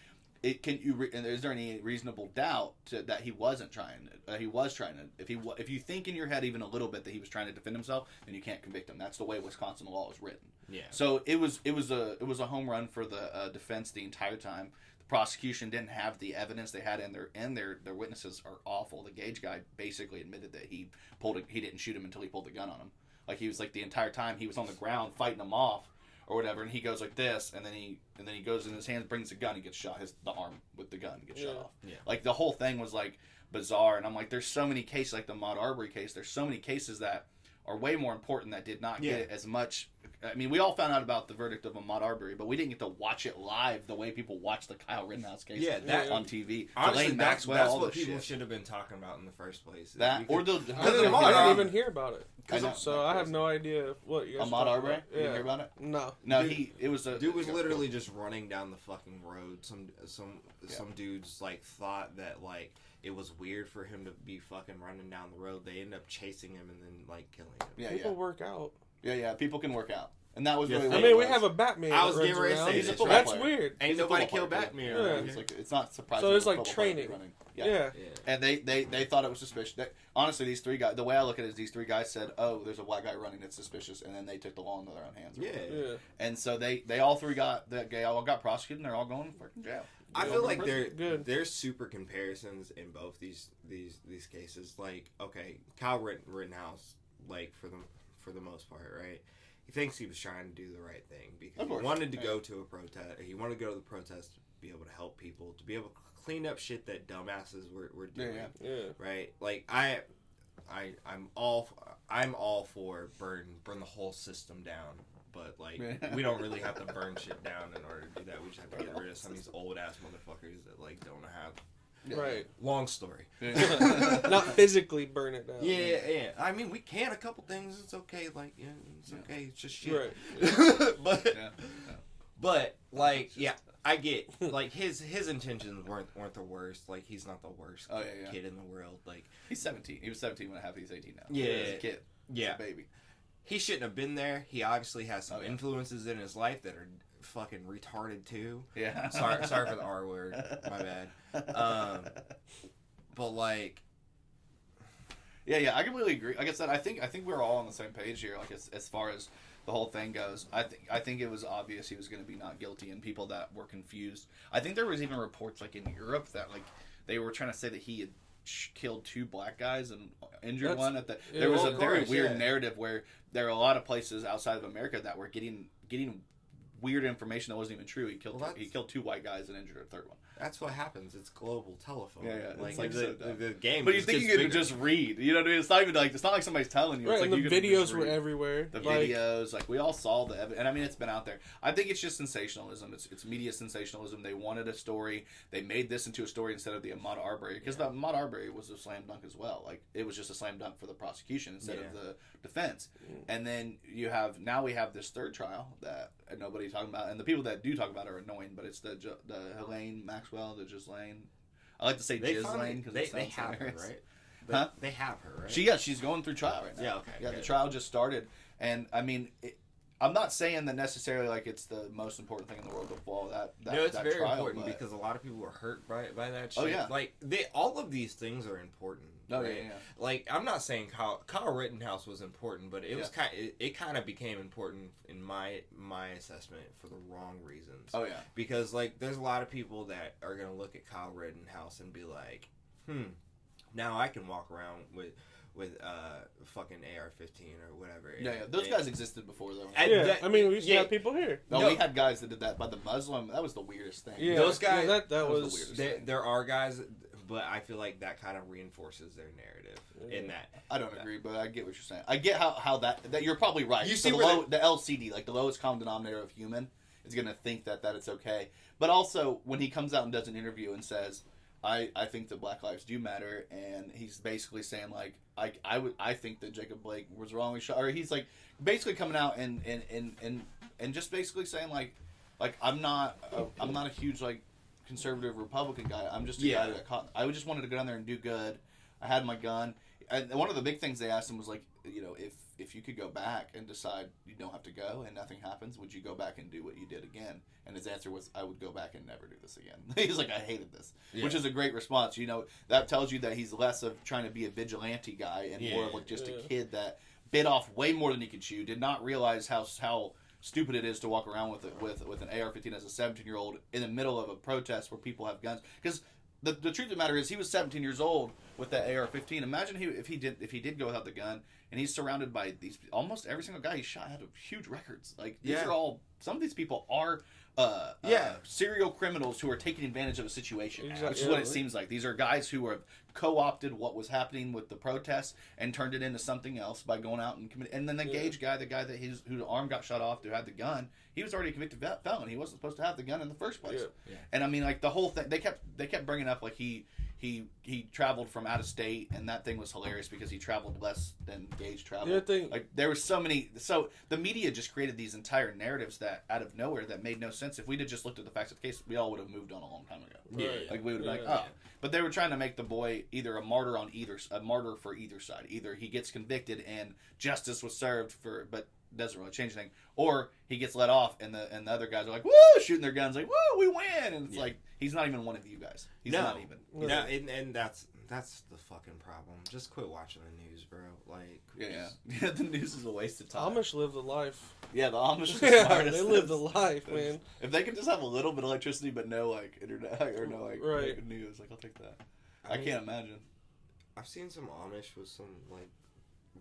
and is there any reasonable doubt that he wasn't trying? He was trying to. If you think in your head even a little bit that he was trying to defend himself, then you can't convict him. That's the way Wisconsin law is written. Yeah. So it was a home run for the defense the entire time. The prosecution didn't have the evidence they had, and their witnesses are awful. The Gage guy basically admitted that he didn't shoot him until he pulled the gun on him. Like he was like the entire time he was on the ground fighting him off. Or whatever, and he goes like this, and then he goes in his hands, brings the gun, he gets shot. The arm with the gun gets shot off. Yeah. Like the whole thing was like bizarre, and I'm like, there's so many cases, like the Ahmaud Arbery case. There's so many cases that are way more important that did not get as much. I mean, we all found out about the verdict of Ahmaud Arbery, but we didn't get to watch it live the way people watch the Kyle Rittenhouse case. On TV. Honestly, Elaine Maxwell, that's all what the people shit. should have been talking about in the first place. I didn't even hear about it. I have no idea what you guys Ahmaud Arbery? Yeah. You didn't hear about it? No. Dude was literally just running down the fucking road. Some dudes like thought that like it was weird for him to be fucking running down the road. They ended up chasing him and then like killing him. Yeah, people work out. Yeah, people can work out. And that was really I mean, we have a Batman. I was getting ready to say this. That's weird. Ain't nobody killed Batman. Yeah. It's not surprising. So it's like training. Yeah. And they thought it was suspicious. Honestly, these 3 guys, the way I look at it is these 3 guys said, oh, there's a black guy running, it's suspicious. And then they took the law into their own hands. Yeah. And so they all 3 got prosecuted, and they're all going to fucking jail. I feel like there's super comparisons in both these cases. Like, okay, Kyle Rittenhouse, like for the most part, right? He thinks he was trying to do the right thing because he wanted to go to a protest. He wanted to go to the protest to be able to help people, to be able to clean up shit that dumbasses were doing. Yeah. Right? Like I'm all for burn the whole system down. But like we don't really have to burn shit down in order to do that. We just have to get rid of some of these old ass motherfuckers that like don't have. Right. Long story. Not physically burn it down. Yeah. I mean, we can a couple things. It's okay. Like, it's okay. It's just shit. Right. but like, I get like his intentions weren't the worst. Like, he's not the worst kid in the world. Like, he's 17. He was 17 when I have. He's 18 now. Yeah, he's a kid. Yeah, he's a baby. He shouldn't have been there. He obviously has some influences in his life that are fucking retarded too. Yeah. Sorry for the R word. My bad. But like, yeah, I completely agree. Like I said, I think we're all on the same page here. Like as far as the whole thing goes, I think it was obvious he was going to be not guilty, and people that were confused. I think there was even reports like in Europe that like they were trying to say that he had killed 2 black guys and injured one. There was a very weird narrative where there are a lot of places outside of America that were getting weird information that wasn't even true. He killed 2 white guys and injured a 3rd one. That's what happens. It's global telephone. Yeah. Like, like the game. But you think you could just read? You know what I mean? It's not even like it's not like somebody's telling you. Right. It's like and the videos were everywhere. The videos, like we all saw the evidence, and I mean it's been out there. I think it's just sensationalism. It's media sensationalism. They wanted a story. They made this into a story instead of the Ahmaud Arbery, because the Ahmaud Arbery was a slam dunk as well. Like it was just a slam dunk for the prosecution instead of the defense. And then we have this 3rd trial that nobody's talking about, and the people that do talk about it are annoying. But it's the Elaine Maxwell, the Ghislaine. I like to say Ghislaine because they have her, right? They have her, right? She's going through trial right now. Yeah, okay. Yeah, the trial just started, and I mean, I'm not saying that necessarily like it's the most important thing in the world to follow that. No, it's that very trial, important because a lot of people were hurt by that shit. Oh yeah, like all of these things are important. Oh right? yeah. Like I'm not saying Kyle Rittenhouse was important, but it was kind of became important in my assessment for the wrong reasons. Oh yeah, because like there's a lot of people that are gonna look at Kyle Rittenhouse and be like, now I can walk around fucking AR-15 or whatever. Yeah, those guys existed before though. I mean, we used to have people here. No, we had guys that did that by the Muslim. That was the weirdest thing. Yeah, those guys. that was was the weirdest There, thing. there are guys, but I feel like that kind of reinforces their narrative in that. I don't agree, but I get what you're saying. I get how that you're probably right. You So see the LCD, like the lowest common denominator of human, is going to think that it's okay. But also, when he comes out and does an interview and says, I think that Black lives do matter, and he's basically saying like I think that Jacob Blake was wrongly shot, or he's like basically coming out and just basically saying like I'm not a huge like conservative Republican guy. I'm just a guy that I just wanted to go down there and do good. I had my gun. And one of the big things they asked him was like, you know, if you could go back and decide you don't have to go and nothing happens, would you go back and do what you did again? And his answer was, I would go back and never do this again. He's like, I hated this, which is a great response. You know, that tells you that he's less of trying to be a vigilante guy and more of like just a kid that bit off way more than he could chew, did not realize how stupid it is to walk around with an AR-15 as a 17-year-old in the middle of a protest where people have guns. Because the truth of the matter is, he was 17 years old with that AR-15. Imagine if he did go without the gun, and he's surrounded by these, almost every single guy he shot had huge records. Like these are all, some of these people are serial criminals who are taking advantage of a situation, which is what it seems like. These are guys who have co-opted what was happening with the protests and turned it into something else by going out and committing. And then the Gage guy, the guy that whose arm got shot off, who had the gun, he was already a convicted felon. He wasn't supposed to have the gun in the first place. And I mean, like the whole thing, they kept bringing up like he traveled from out of state, and that thing was hilarious because he traveled less than Gage traveled. Like there were so the media just created these entire narratives that out of nowhere that made no sense. If we'd have just looked at the facts of the case, we all would have moved on a long time ago. Like we would have been like, oh. But they were trying to make the boy either a martyr for either side. Either he gets convicted and justice was served but doesn't really change anything, or he gets let off and the other guys are like, woo, shooting their guns like, woo, we win, and it's like he's not even one of you guys. He's not even. No, and that's the fucking problem. Just quit watching the news, bro. Like, yeah, the news is a waste of time. Amish live the life. Yeah, the Amish are the smartest. They live the life, man. If they could just have a little bit of electricity but no like internet or no like news, like I'll take that. I can't imagine. I've seen some Amish with some like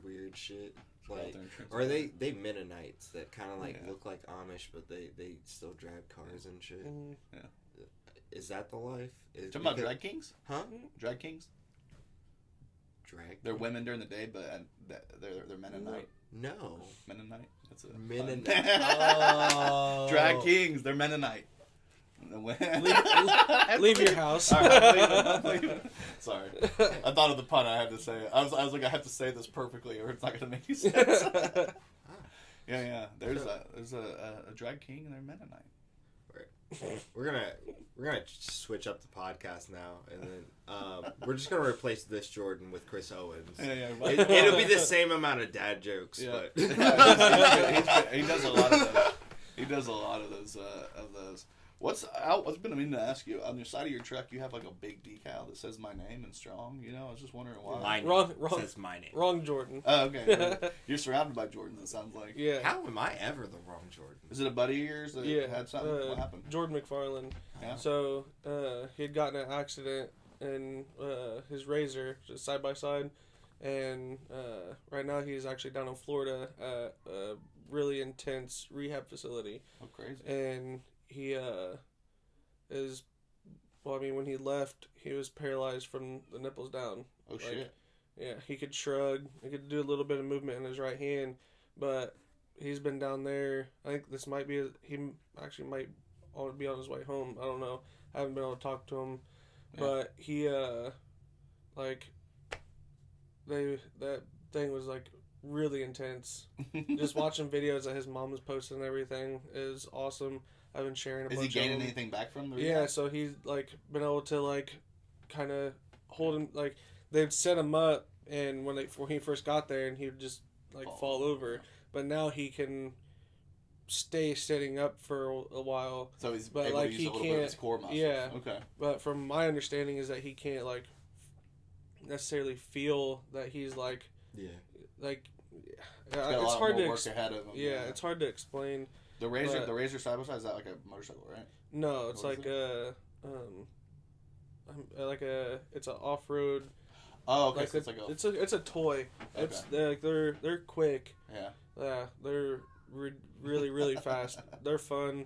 weird shit. Like, or they Mennonites that kind of like look like Amish, but they still drive cars and shit. Yeah. Is that the life? Talking about drag kings? Huh? Drag kings? They're women during the day, but they're Mennonite. No. Mennonite? That's a Mennonite. Oh. Drag kings, they're Mennonite. Leave your house. All right, I'm leaving. Sorry, I thought of the pun. I had to say it. I was like, I have to say this perfectly, or it's not going to make any sense. Yeah. There's a drag king, and they're Mennonite. We're gonna switch up the podcast now, and then we're just gonna replace this Jordan with Chris Owens. It'll be the same amount of dad jokes, but he does a lot of those. He does a lot of those. I was been meaning to ask you, on your side of your truck, you have like a big decal that says my name and strong. You know, I was just wondering why. Wrong. Says my name. Wrong Jordan. Oh, okay. You're surrounded by Jordans, it sounds like. Yeah. How am I ever the wrong Jordan? Is it a buddy of yours that had something? What happened? Jordan McFarland. Yeah. So he had gotten in an accident in his Razor, just side by side, and right now he's actually down in Florida at a really intense rehab facility. Oh, crazy. And he when he left, he was paralyzed from the nipples down. Oh, shit. Yeah, he could shrug. He could do a little bit of movement in his right hand, but he's been down there. I think this might be he actually might be on his way home. I don't know. I haven't been able to talk to him, but he that thing was like really intense. Just watching videos that his mom was posting and everything is awesome. I've been sharing a bunch of them. Is he gaining anything back from the rehab? Yeah, so he's like been able to like kind of hold him, like they'd set him up, and when he first got there, and he would just like fall over. But now he can stay sitting up for a while. So he's able to use a little bit of his core muscles. Yeah. Okay. But from my understanding is that he can't like necessarily feel that he's like it's hard to work ahead of him. Yeah, it's hard to explain. The Razor side by side, is that like a motorcycle, right? No, it's like a it's an off-road. Oh, okay. Like So it's a toy. Okay. It's they're quick. yeah. Yeah, they're really really fast. They're fun,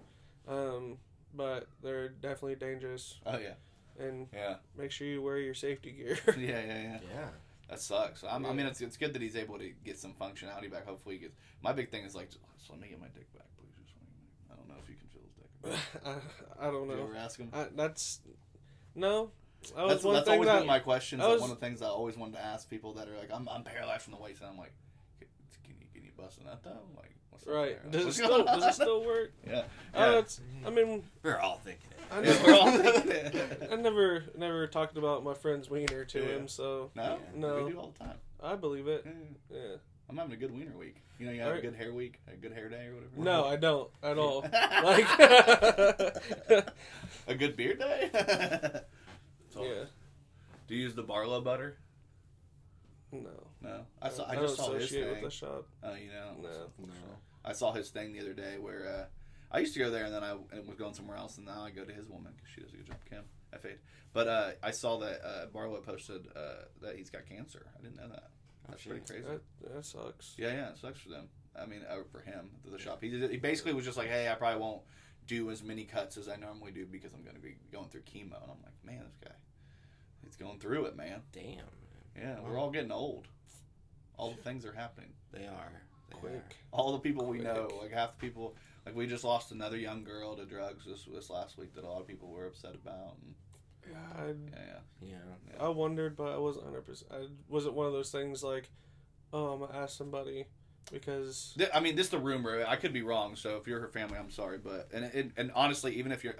but they're definitely dangerous. Oh yeah. And Yeah. make sure you wear your safety gear. Yeah. Yeah. That sucks. I Yeah. mean, it's good that he's able to get some functionality back. Hopefully, he gets. My big thing is like, just let me get my dick back, please. I don't know if you can feel his dick. I don't Did you know. ever ask him? No. That's always been my question. I was- One of the things I always wanted to ask people that are like, I'm paralyzed from the waist, and I'm like, can you bust a nut though? Like, what's up Right. there? Does it still work? Yeah. I mean, We're all thinking it. I Yeah, we're all never, thinking it. I never talked about my friend's wiener to him, so No, No. we do all the time. I believe it. Yeah. Yeah. I'm having a good wiener week. You know, you have Right. a good hair week, a good hair day, or whatever. No, I don't at all. A good beard day. So, Yeah. Do you use the Barlow butter? No. No, I just saw don't his associate thing. with the shop. Oh, you know. No. I saw his thing the other day where I used to go there and then I was going somewhere else and now I go to his woman because she does a good job, Kim. F8. But I saw that Barlow posted that he's got cancer. I didn't know that. That's pretty crazy. That sucks. Yeah, it sucks for them. I mean, for him, the shop. He basically was just like, hey, I probably won't do as many cuts as I normally do because I'm going to be going through chemo. And I'm like, man, this guy, he's going through it, man. Damn. Yeah, we're all getting old. All the things are happening. They are. Quick. All the people we Quick. know, like half the people, like we just lost another young girl to drugs this last week that a lot of people were upset about. And, Yeah, Yeah. I wondered, but I wasn't 100%. I wasn't one of those things like, oh, I'm gonna ask somebody because I mean, this is the rumor. I could be wrong. So if you're her family, I'm sorry, but and honestly, even if you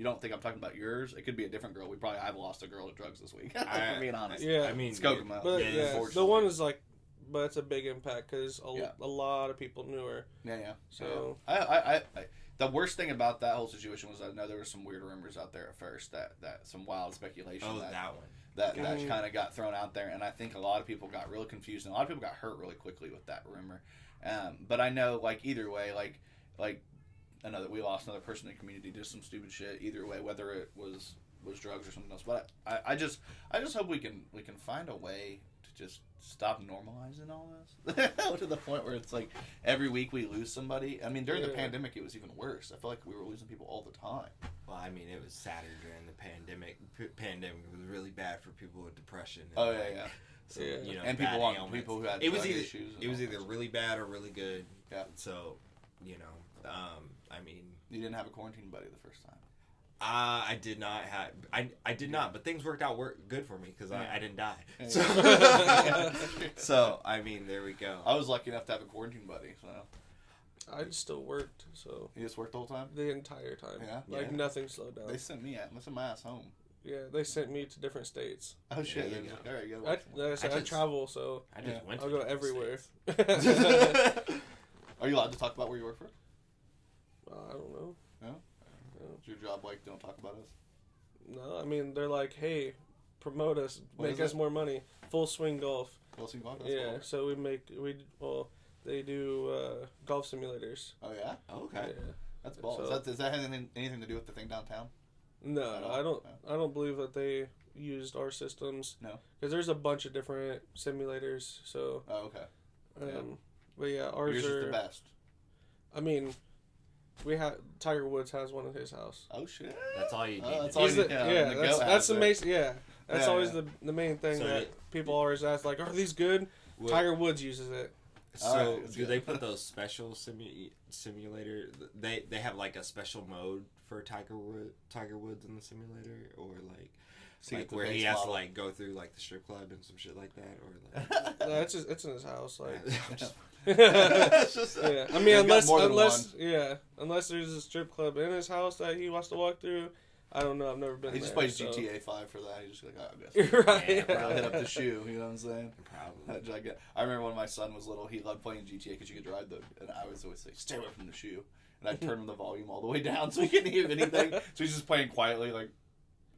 don't think I'm talking about yours, it could be a different girl. I've lost a girl to drugs this week. I'm being honest. Yeah. I mean, It's Kokomo. But Yeah, yeah, unfortunately. the one is like, but it's a big impact because Yeah. a lot of people knew her. Yeah. So I the worst thing about that whole situation was I know there were some weird rumors out there at first that some wild speculation Oh, that one. that Mhm. kind of got thrown out there, and I think a lot of people got really confused, and a lot of people got hurt really quickly with that rumor. But I know, like, either way, like I know that we lost another person in the community, did some stupid shit. Either way, whether it was drugs or something else, but I just hope we can find a way to just stop normalizing all this to the point where it's like every week we lose somebody. I mean, during the Yeah. pandemic, it was even worse. I feel like we were losing people all the time. Well, I mean, it was sadder during the pandemic. Pandemic was really bad for people with depression. And Oh yeah. So, Yeah. you know, And bad people ailments. people who had It was drug either issues. and it was all either that. really bad or really good. Yeah. So, you know, I mean, You didn't have a quarantine buddy the first time. I did not have. I did not, but things worked out good for me because Yeah. I didn't die. Yeah. So, so I mean, there we go. I was lucky enough to have a quarantine buddy, so I still worked, so you just worked the whole time. the entire time, Yeah? like Yeah. nothing slowed down. They sent my ass home. Yeah, they sent me to different states. Oh shit! you They're go. just like, all right, you I, gotta watch like I said, I just- travel, so I just Yeah. went. I'll to go different everywhere. states. Are you allowed to talk about where you work for? I don't know. Is your job like don't talk about us? No, I mean they're like, hey, promote us, What make is us it? more money. Full swing golf. Wilson Golf? That's Yeah, cool. so they do golf simulators. Oh yeah, Okay. Yeah. that's balls. So- Does that have anything to do with the thing downtown? No, At all? I don't. No. I don't believe that they used our systems. No. Because there's a bunch of different simulators. So, Oh okay. Yeah. but yeah, ours Yours are. is the best. I mean, we have Tiger Woods has one at his house. Oh shit! That's all you need. That's to all do. you He's need. the- Yeah, yeah, the goat that's has the it. main. Yeah, that's Yeah, always yeah. the main thing So that it- people always ask. Like, are these good? What- Tiger Woods uses it. So Alright, that's do good. they put those special simulator? They have like a special mode for Tiger Woods in the simulator, or like So you like get the where he base has model. to like go through like the strip club and some shit like that, or like. No, it's in his house. Like, I'm just- It's just- yeah. I mean, They've got more than unless there's a strip club in his house that he wants to walk through. I don't know. I've never been He there. just plays so. GTA 5 for that. He's just like, oh, I guess. right. Yeah, I'll hit up the shoe. You know what I'm saying? Probably. I remember when my son was little, he loved playing GTA because you could drive and I was always say, stay away from the shoe. And I'd turn the volume all the way down so he couldn't hear anything. So he's just playing quietly, like.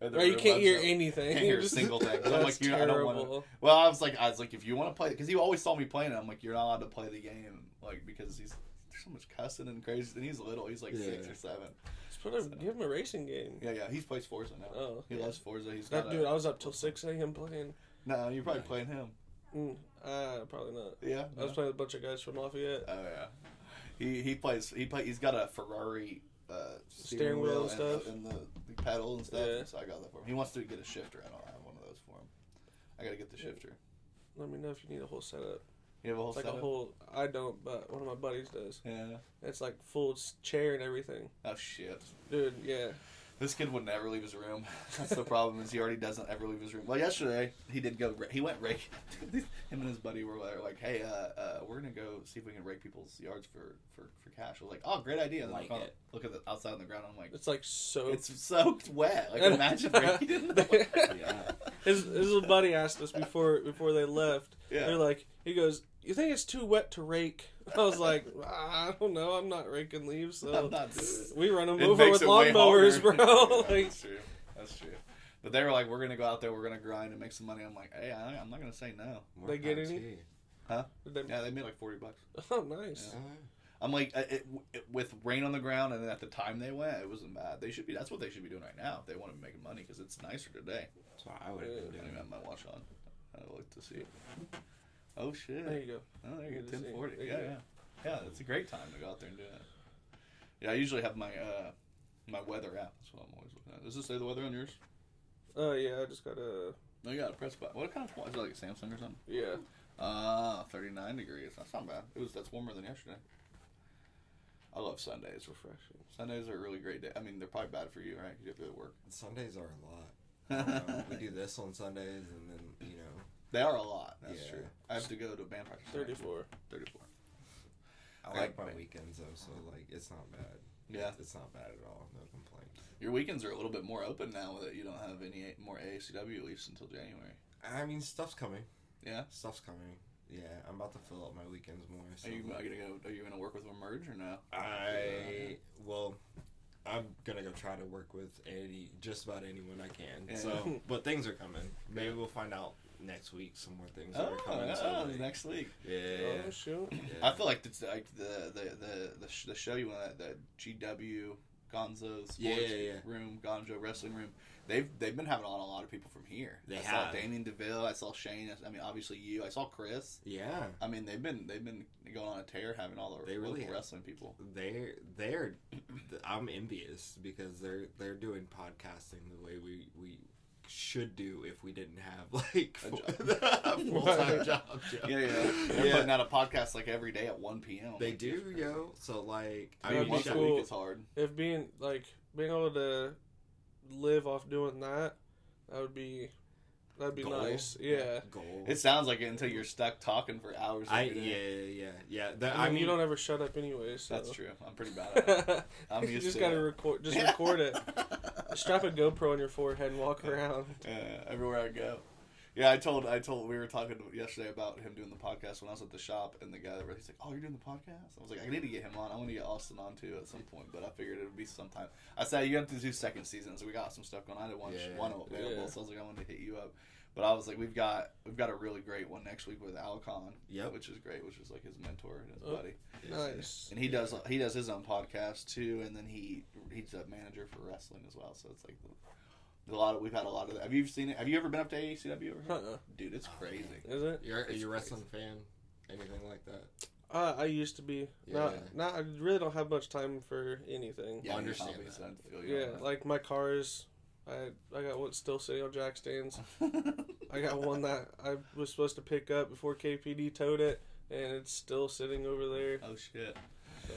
in the Right, you room. can't I'm hear so- anything. Can't hear a single thing. 'Cause I'm That's like, I don't want to. terrible. Well, I was like, if you want to play, because he always saw me playing it. I'm like, you're not allowed to play the game, like because there's so much cussing and crazy. And he's little. He's like 6 or 7. Give him a racing game. Yeah. He plays Forza now. Oh, He yeah. loves Forza. He's That got dude, I was up till 6 a.m. playing. No, you're probably playing him. Probably not. Yeah, I was playing with a bunch of guys from Lafayette. Oh yeah, he's got a Ferrari steering wheel and stuff, and the pedal and stuff. Yeah. So I got that for him. He wants to get a shifter. I don't have one of those for him. I got to get the shifter. Let me know if you need a whole setup. You have a whole It's like setup? a whole. I don't, but one of my buddies does. Yeah. It's like full chair and everything. Oh shit. Dude, yeah. This kid would never leave his room. That's the problem, is he already doesn't ever leave his room. Well, yesterday, he did go, he went rake. Him and his buddy were like, hey, we're going to go see if we can rake people's yards for cash. I was like, oh, great idea. And Like then it. look at the outside on the ground. I'm like, It's like soaked. it's soaked wet. Like, imagine raking it. Yeah. His little buddy asked us before they left. Yeah. They're like, he goes, you think it's too wet to rake? I was like, I don't know. I'm not raking leaves, so I'm not doing it. we run them It over makes with it way lawnmowers, harder. bro. Yeah, Like, that's true. That's true. But they were like, we're going to go out there, we're going to grind and make some money. I'm like, hey, I'm not going to say no. They get any? Huh? did they- Yeah, they made like $40. Oh, nice. Yeah. I'm like, with rain on the ground, and then at the time they went, it wasn't bad. They should be. That's what they should be doing right now if they want to be making money, because it's nicer today. That's what I would have been I don't doing. even have my watch on. I look to see. Oh shit! There you go. Oh, there you go. Good to see. 10:40. There you Yeah, go. yeah. It's a great time to go out there and do it. Yeah, I usually have my my weather app. That's what I'm always looking at. Does it say the weather on yours? Yeah, I just got a... No, you got a press button. What kind of is it, like a Samsung or something? Yeah. 39 degrees. That's not bad. That's warmer than yesterday. I love Sundays. Refreshing. Sundays are a really great day. I mean, they're probably bad for you, right? 'Cause you have to go to work. Sundays are a lot. I don't know. We do this on Sundays, and then, you know. They are a lot. That's Yeah. true. I have to go to a band practice. tonight. 34. 34. I like my weekends, though, so, like, it's not bad. Yeah. It's not bad at all. No complaints. Your weekends are a little bit more open now that you don't have any more AACW leaves until January. I mean, stuff's coming. Yeah. Stuff's coming. Yeah, I'm about to fill up my weekends more. So Are you gonna work with Emerge or no? I'm gonna go try to work with just about anyone I can. Yeah. So, but things are coming. Maybe we'll find out next week some more things that are coming. Next week. Yeah. Oh, shoot. Yeah. I feel like it's like the show you went at, the GW Gonzo Sports Room, Gonzo Wrestling Room. They've been having on a lot of people from here. I saw Damien DeVille. I saw Shane. I mean, obviously you. I saw Chris. Yeah. I mean, they've been going on a tear, having all the local wrestling people. They're I'm envious because they're doing podcasting the way we should do if we didn't have like full-time jobs. Yeah. They're putting out a podcast like every day at 1 p.m. They do, yo. So like, I mean, once a week is hard. If being able to live off doing that'd be Goal. nice. Yeah. Goal. It sounds like it until you're stuck talking for hours. Every day. Yeah. I mean, you don't ever shut up anyway. So. That's true. I'm pretty bad at it. I'm used you just to gotta it. record. Just record it. Strap a GoPro on your forehead and walk around. Everywhere I go. Yeah, I told. We were talking yesterday about him doing the podcast when I was at the shop, and the guy that he's like, "Oh, you're doing the podcast?" I was like, "I need to get him on. I want to get Austin on too at some point." But I figured it would be sometime. I said you have to do second season, so we got some stuff going on. I didn't want one available, so I was like, I wanted to hit you up. But I was like, we've got a really great one next week with Alcon, which is great, which is like his mentor and his buddy. Nice. And he does his own podcast too, and then he's a manager for wrestling as well. So it's like we've had a lot of that. Have you seen it? Have you ever been up to AECW? Dude, it's crazy. Is it? Are you a wrestling fan? Anything like that? I used to be. Yeah. Now I really don't have much time for anything. Yeah, I understand hobbies, that. I feel you Yeah, on that. like my cars. I got one still sitting on jack stands. I got one that I was supposed to pick up before KPD towed it, and it's still sitting over there. Oh shit. So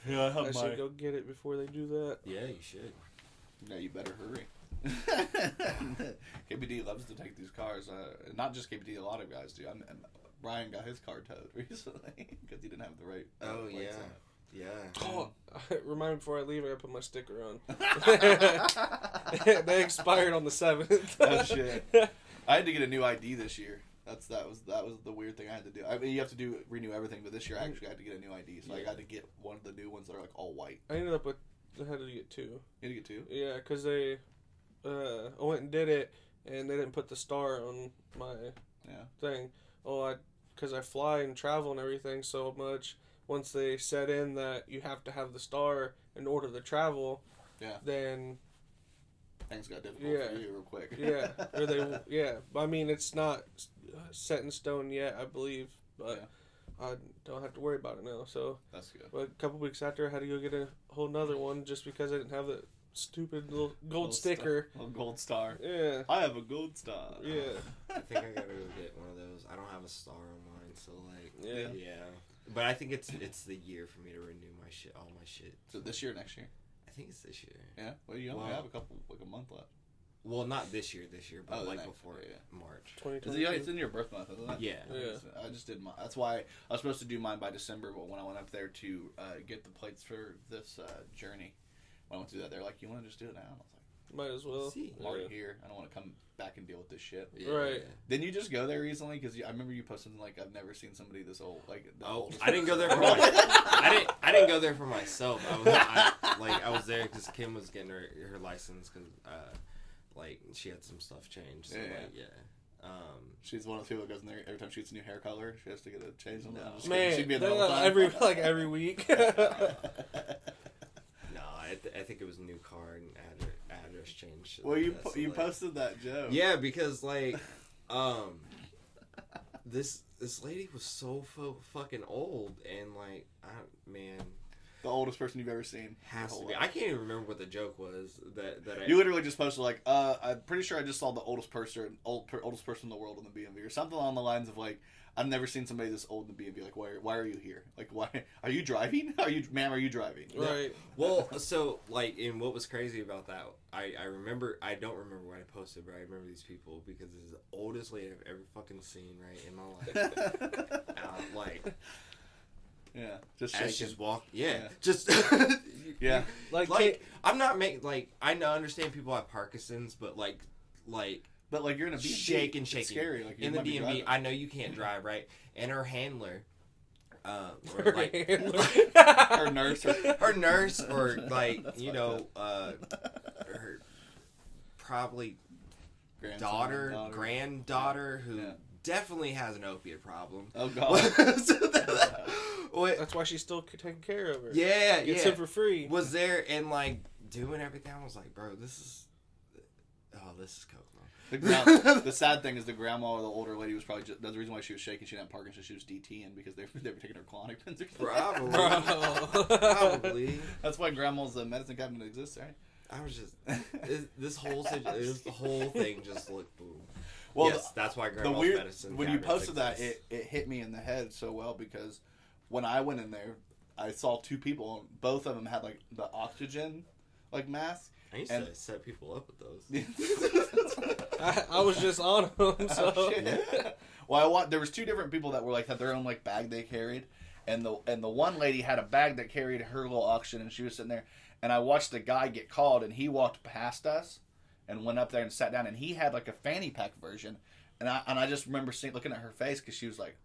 Yeah, I should go get it before they do that. Yeah, you should. Yeah, you better hurry. KPD loves to take these cars. Not just KPD, a lot of guys do. Brian got his car towed recently because he didn't have the right. Oh plates yeah. on it. Yeah. Oh, remind me before I leave, I gotta put my sticker on. They expired on the 7th. Oh shit! I had to get a new ID this year. That was the weird thing I had to do. I mean, you have to renew everything, but this year I actually had to get a new ID, so I got to get one of the new ones that are like all white. I ended up I had to get 2. You had to get 2? Yeah, because I went and did it, and they didn't put the star on my thing. Oh, because I fly and travel and everything so much. Once they set in that you have to have the star in order to travel, then things got difficult for you real quick. But I mean, it's not set in stone yet, I believe, but I don't have to worry about it now. So that's good. But a couple weeks after, I had to go get a whole nother one just because I didn't have the stupid little gold sticker. Little gold star. Yeah. I have a gold star. Yeah. I think I gotta go get one of those. I don't have a star on mine, so like, yeah. But I think it's the year for me to renew all my shit. So this year, next year? I think it's this year. Yeah. Well, you only have a month left. Well, not this year, but before March. 2022. It's in your birth month, isn't it? Yeah. I just did mine. That's why I was supposed to do mine by December, but when I went up there to get the plates for this journey, when I went to do that, they're like, "You want to just do it now?" And I was like, "Might as well." I'm already here. I don't want to come back and deal with this shit. Yeah. Right. Didn't you just go there recently? Because I remember you posted like, "I've never seen somebody this old." Like, I didn't go there for I didn't go there for myself. I was there because Kim was getting her license because like she had some stuff changed. So she's one of the people that goes in there every time she gets a new hair color. She has to get a change. Man, she'd be in there all the time. every week. I think it was a new car and address change. Well, you posted that joke. Yeah, because like, this lady was so fucking old, and like, the oldest person you've ever seen. Has to be. I can't even remember what the joke was you literally just posted like, I'm pretty sure I just saw the oldest person in the world in the BMV or something along the lines of like, I've never seen somebody this old in the BMV. Like, why are you here? Like, why are you driving? Are you driving? Right. Well, so like, and what was crazy about that? I remember. I don't remember what I posted, but I remember these people because this is the oldest lady I've ever fucking seen in my life. Like. Yeah, just shaking. Just walk. Yeah, just yeah. Like I'm not making like I understand people have Parkinson's, but like. But like you're in a BMV, shaking. It's scary. Like in the DMV, I know you can't drive, right? And her handler, or like her nurse, or like her probably granddaughter who definitely has an opiate problem. Oh god. That's why she's still taking care of her. Yeah, Gets it for free. Was there and like doing everything. I was like, bro, this is Kokomo. The sad thing is the grandma or the older lady was probably that's the reason why she was shaking. She didn't have Parkinson's. She was DTing because they were taking her Klonopins or something. Probably. That's why grandma's medicine cabinet exists, right? I was just the whole thing just looked boom. Well, yes, that's why grandma's medicine. When you posted that, it hit me in the head so well because when I went in there, I saw two people. Both of them had like the oxygen mask. I used to set people up with those. I was just on them. So. Oh, shit. Well, there was two different people that were had their own bag they carried, and the one lady had a bag that carried her little oxygen, and she was sitting there, and I watched the guy get called, and he walked past us, and went up there and sat down, and he had a fanny pack version, and I just remember looking at her face because she was like.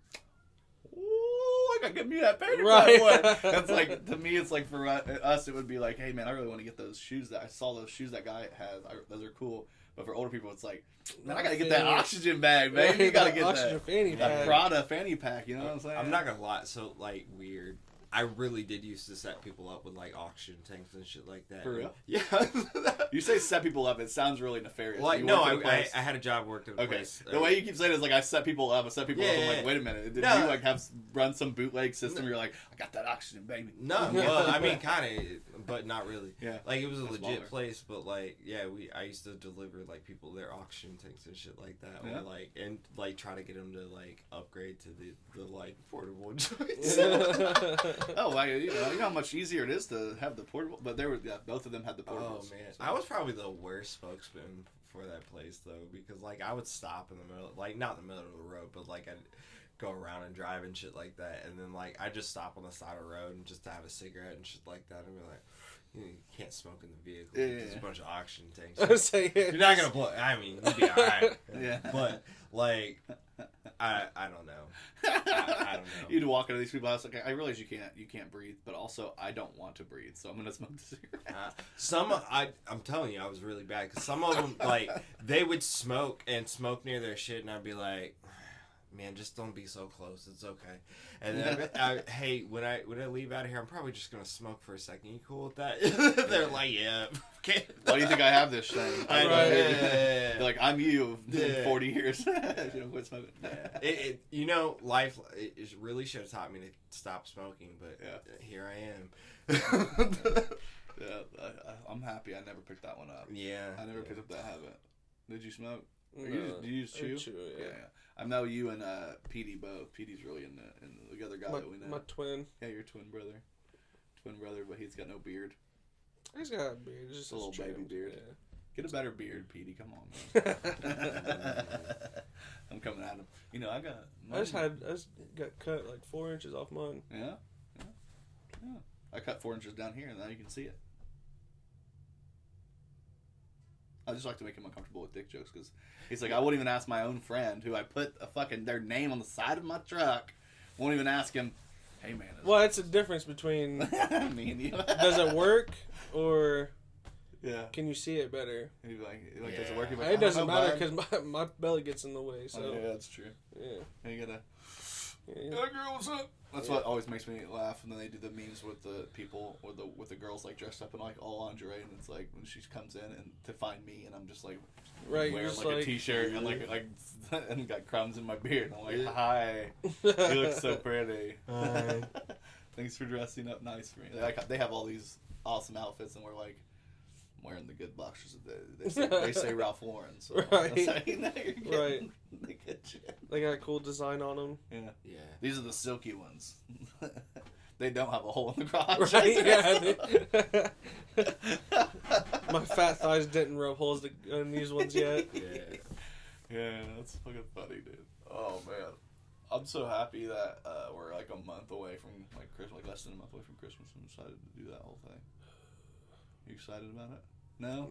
I gotta give me that fanny pack one. It's to me, it's for us, it would be hey man, I really want to get those shoes I saw those shoes that guy has. Those are cool. But for older people, it's man, I gotta get that oxygen bag, man. You gotta get that fanny pack. Prada fanny pack. You know what I'm saying? I'm not gonna lie. So weird. I really did used to set people up with oxygen tanks and shit like that. For real? Yeah. You say set people up, it sounds really nefarious. No, I had a job, worked at a place. The way you keep saying it is I set people up, I'm wait a minute. Did you have run some bootleg system where you're I got that oxygen, baby? No, well, I mean, kind of, but not really. Yeah. It was a legit place, but I used to deliver people their oxygen tanks and shit like that. Yeah. Or, and try to get them to upgrade to the portable joints. Oh, you know how much easier it is to have the portable, but both of them had the portables. Oh man, so. I was probably the worst spokesman for that place though, because I would stop in the middle, not in the middle of the road, but I'd go around and drive and shit like that, and then I just stop on the side of the road and just to have a cigarette and shit like that, and be you can't smoke in the vehicle. There's a bunch of oxygen tanks. You're not gonna blow. I mean, you'll be alright. Yeah, but I don't know. I don't know. You'd walk into these people's house I realize you can't breathe, but also I don't want to breathe, so I'm gonna smoke the cigarette. I'm telling you, I was really bad because some of them they would smoke near their shit, and I'd be like, man, just don't be so close. It's okay. And then, hey, when I leave out of here, I'm probably just gonna smoke for a second. You cool with that? They're like, yeah. Okay. Why do you think I have this thing? I know. Right. They're like, I'm you in 40 years. You don't quit smoking. You know, life it really should have taught me to stop smoking, but here I am. Yeah, I'm happy I never picked that one up. Yeah. I never picked up that habit. Did you smoke? No, Do you chew? I chew, yeah. I know you and Petey both. Petey's really in the other guy that we know. My twin. Yeah, your twin brother. Twin brother, but he's got no beard. He's got a beard. Just a little baby trimmed, beard. Yeah. Get a better beard, Petey. Come on, man. I'm coming at him. You know, I just got cut like 4 inches off mine. Yeah. I cut 4 inches down here, and now you can see it. I just like to make him uncomfortable with dick jokes because he's like, I wouldn't even ask my own friend who I put their name on the side of my truck. Won't even ask him, hey man. Well, it's a difference between me and you. does it work or yeah, can you see it better? he's like does it work? It doesn't matter because my belly gets in the way. So yeah, that's true. Yeah, and you gotta. Yeah. Hey girl, what's up? That's what always makes me laugh, and then they do the memes with the people or with the girls like dressed up in like all lingerie, and it's like when she comes in and to find me, and I'm just like right, wearing just like a t-shirt and like and got crumbs in my beard. And I'm like, hi, you look so pretty. Hi. Thanks for dressing up nice for me. They have all these awesome outfits, and we're like wearing the good boxers. They say Ralph Lauren, so right, right. They got a cool design on them. Yeah. These are the silky ones. They don't have a hole in the crotch. Right? Yeah. My fat thighs didn't rub holes in these ones yet. Yeah, that's fucking funny, dude. Oh man, I'm so happy that we're like a month away from like Christmas, like less than a month away from Christmas, and decided to do that whole thing. You excited about it? No.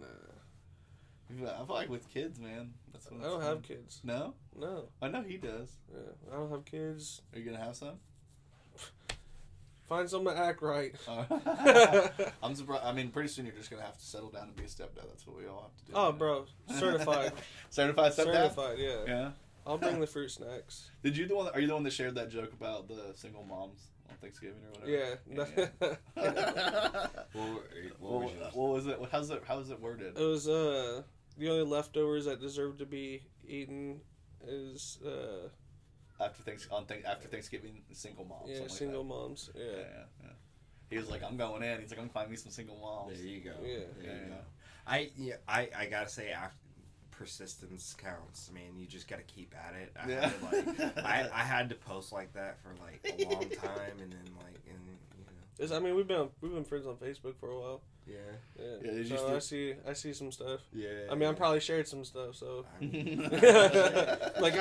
I feel like with kids, man. That's when I don't have kids. No? No. I know he does. Yeah, I don't have kids. Are you gonna have some? Find someone to act right. I'm surprised. I mean, pretty soon you're just gonna have to settle down and be a stepdad. That's what we all have to do. Oh, bro, certified. Certified stepdad. Certified, yeah. Yeah. I'll bring the fruit snacks. Are you the one that shared that joke about the single moms on Thanksgiving or whatever? Yeah. What was it? How was it worded? It was the only leftovers that deserve to be eaten is after Thanksgiving, single moms. Yeah, single moms. Yeah. He was like, I'm going in. He's like, I'm finding me some single moms. There you go. Yeah. I gotta say, after persistence counts, man. You just gotta keep at it. I had to post like that for like a long time, and then you know. I mean, we've been friends on Facebook for a while. Yeah. So I see some stuff. Yeah. I mean, I probably shared some stuff. So like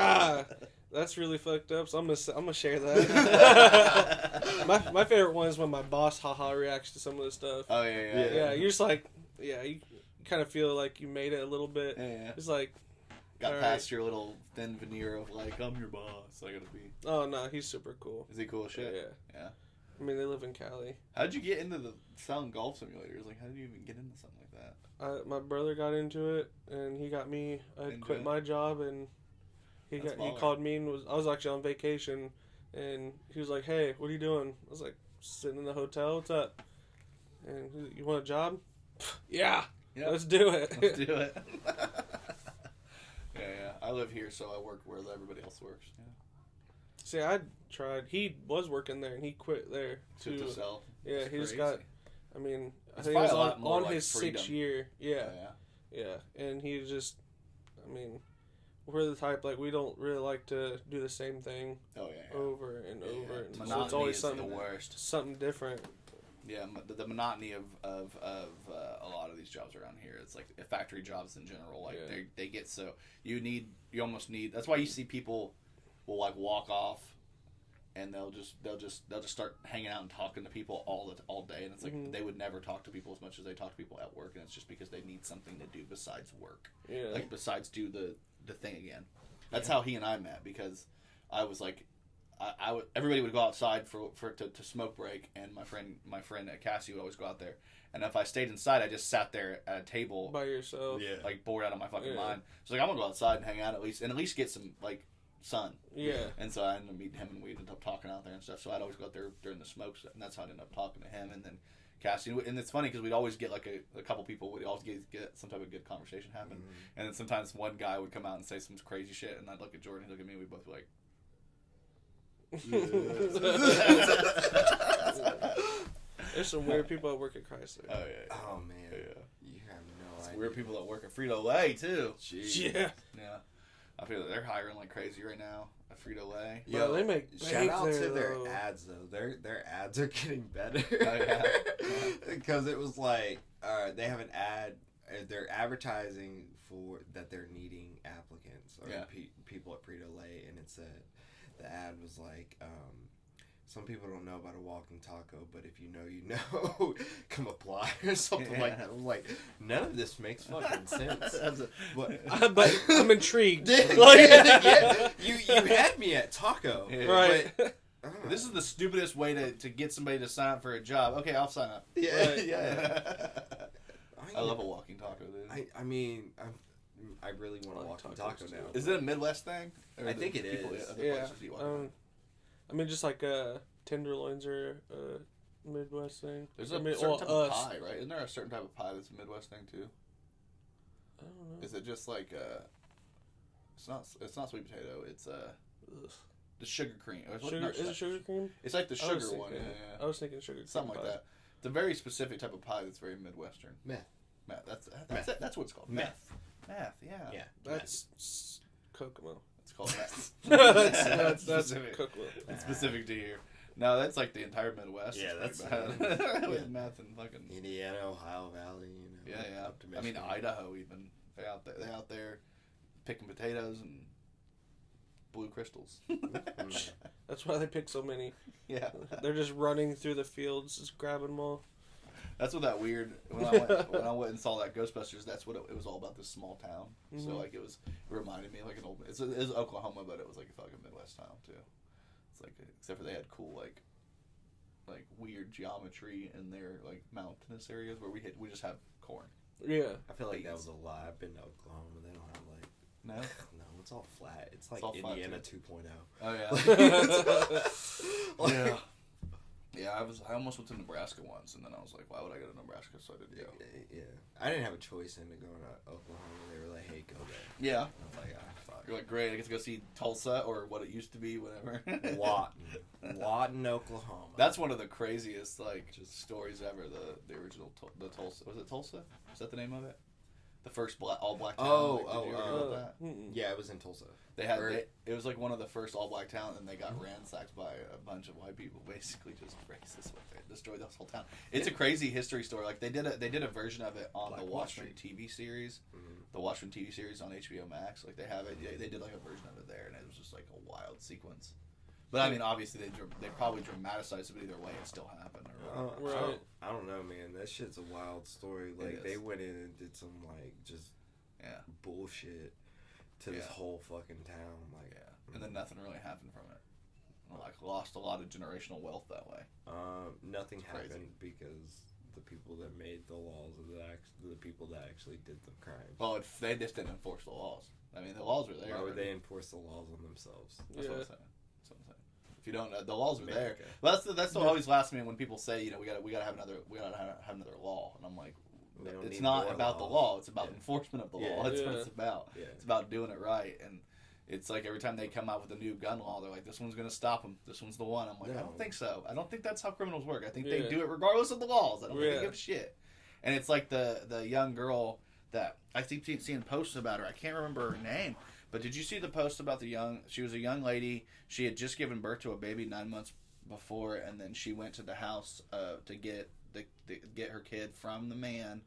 that's really fucked up. So I'm gonna share that. my favorite one is when my boss reacts to some of the stuff. Oh yeah. Yeah, you're just like you kind of feel like you made it a little bit. Yeah. It's like got past your little thin veneer of like I'm your boss. I gotta be. Oh no, he's super cool. Is he cool as shit? Yeah. I mean, they live in Cali. How'd you get into the selling golf simulators? Like, how did you even get into something like that? My brother got into it, and he got me. I quit my job, and he called me and I was actually on vacation, and he was like, "Hey, what are you doing?" I was like, "Sitting in the hotel. What's up?" And he's like, "You want a job?" Yeah. Let's do it. Let's do it. Yeah. I live here, so I work where everybody else works. Yeah. See, I tried. He was working there, and he quit there to sell. Yeah, That's he just crazy. got. I mean, I It's think he was probably a lot more on like his freedom. 6th year. Yeah, and he just. I mean, we're the type like we don't really like to do the same thing. Oh yeah. Over and over. And Monotony so it's always is something the worst. Something different. Yeah, the monotony of a lot of these jobs around here. It's like factory jobs in general. Like they get so you almost need. That's why you see people will like walk off, and they'll just start hanging out and talking to people all day. And it's like they would never talk to people as much as they talk to people at work. And it's just because they need something to do besides work. Yeah. Like besides do the thing again. That's how he and I met, because I was like. Everybody would go outside to smoke break, and my friend at Cassie would always go out there. And if I stayed inside, I just sat there at a table by yourself, like bored out of my fucking mind. So like I'm gonna go outside and hang out at least get some son. Yeah. And so I ended up meeting him, and we ended up talking out there and stuff. So I'd always go out there during the smokes, and that's how I ended up talking to him. And then Cassie, and it's funny because we'd always get like a couple people, we'd always get some type of good conversation happen. Mm-hmm. And then sometimes one guy would come out and say some crazy shit, and I'd look at Jordan, he'd look at me, and we'd both be like, There's some weird people that work at Chrysler. oh yeah. Oh man. Yeah. You have no It's idea. weird people that work at Frito-Lay too. Jeez. Yeah. Yeah. I feel that they're hiring like crazy right now at Frito-Lay. Yo, they make shout bank out there, to their though. ads though. Their ads are getting better. Oh, yeah. Because it was like they have an ad. They're advertising for that they're needing applicants or people at Frito-Lay, and it said the ad was like. Some people don't know about a walking taco, but if you know, you know. Come apply or something like that. I'm like, none of this makes fucking sense. But I'm intrigued. Yeah, you had me at taco. Yeah. Right. But, This is the stupidest way to get somebody to sign up for a job. Okay, I'll sign up. Yeah, Right. yeah. I love a walking taco, dude. I mean, I really want a walking taco now. Is it a Midwest thing? Or I do think it people is. at other Yeah. places eat walking? I mean, just like tenderloins are a Midwest thing. There's I a mean, certain type of us. pie, right? Isn't there a certain type of pie that's a Midwest thing too? I don't know. Is it just like it's not sweet potato? It's Ugh. the sugar cream. Or Sugar, not is it sugar cream? It's like the I was sugar one. thinking- Yeah. I was thinking sugar cream. Something like pie. that. It's a very specific type of pie that's very Midwestern. Meth. Meth. Meth. That's what it's called. Meth. Meth. Yeah. Yeah. That's Kokomo. It's called meth. that's specific. Kokomo. It's specific to here. No, that's like the entire Midwest. Yeah, It's that's- pretty bad. yeah. With meth and fucking. Indiana, Ohio Valley, you know. Yeah. Up to I mean, Michigan. Idaho even. They're out there picking potatoes and blue crystals. That's why they pick so many. Yeah. They're just running through the fields, just grabbing them all. That's what that weird when I went and saw that Ghostbusters. That's what it was all about. This small town. Mm-hmm. So like it reminded me of like an old. It was Oklahoma, but it was like a fucking Midwest town too. It's like except for they had cool like weird geometry in their like mountainous areas where we just have corn. Yeah. I feel like that was a lie. I've been to Oklahoma. They don't have like. No. No, it's all flat. It's like all flat, Indiana too. 2.0. Oh yeah. Yeah. Yeah, I almost went to Nebraska once, and then I was like, why would I go to Nebraska? So I didn't go. Yeah. I didn't have a choice into going to Oklahoma. They were like, hey, go there. Yeah. I was like, fuck. You're like, great, I get to go see Tulsa, or what it used to be, whatever. Lawton, Oklahoma. That's one of the craziest, like, just stories ever, the original, the Tulsa. Was it Tulsa? Is that the name of it? The first all-black town? Did you ever hear about that? Yeah, it was in Tulsa. It was like one of the first all-black towns, and they got ransacked by a bunch of white people, basically just racist with it, destroyed this whole town. It's a crazy history story. Like they did a version of it on Black the Wall Watchmen Street. TV series, the Watchmen TV series on HBO Max. Like they have it. They did like a version of it there, and it was just like a wild sequence. But I mean, obviously they probably dramatized it, but either way, it still happened. Right. I don't know, man. That shit's a wild story. Like they went in and did some like just bullshit to this whole fucking town. Like and then nothing really happened from it. Like lost a lot of generational wealth that way. Nothing Crazy. happened because the people that made the laws are the people that actually did the crimes. Well, they just didn't enforce the laws. I mean, the laws were there. Why would they enforce the laws on themselves? That's what I'm saying. That's what I'm saying. If you don't know, the laws are there. America. Well, that's what always laughs me when people say, we gotta have another law, and I'm like, it's not about the law. It's about enforcement of the law. That's what it's about. Yeah. It's about doing it right. And it's like every time they come out with a new gun law, they're like, this one's gonna stop them. This one's the one. I'm like, I don't think so. I don't think that's how criminals work. I think they do it regardless of the laws. I don't think they give a shit. And it's like the young girl that I keep seeing posts about her. I can't remember her name. But did you see the post about she was a young lady. She had just given birth to a baby 9 months before, and then she went to the house to get her kid from the man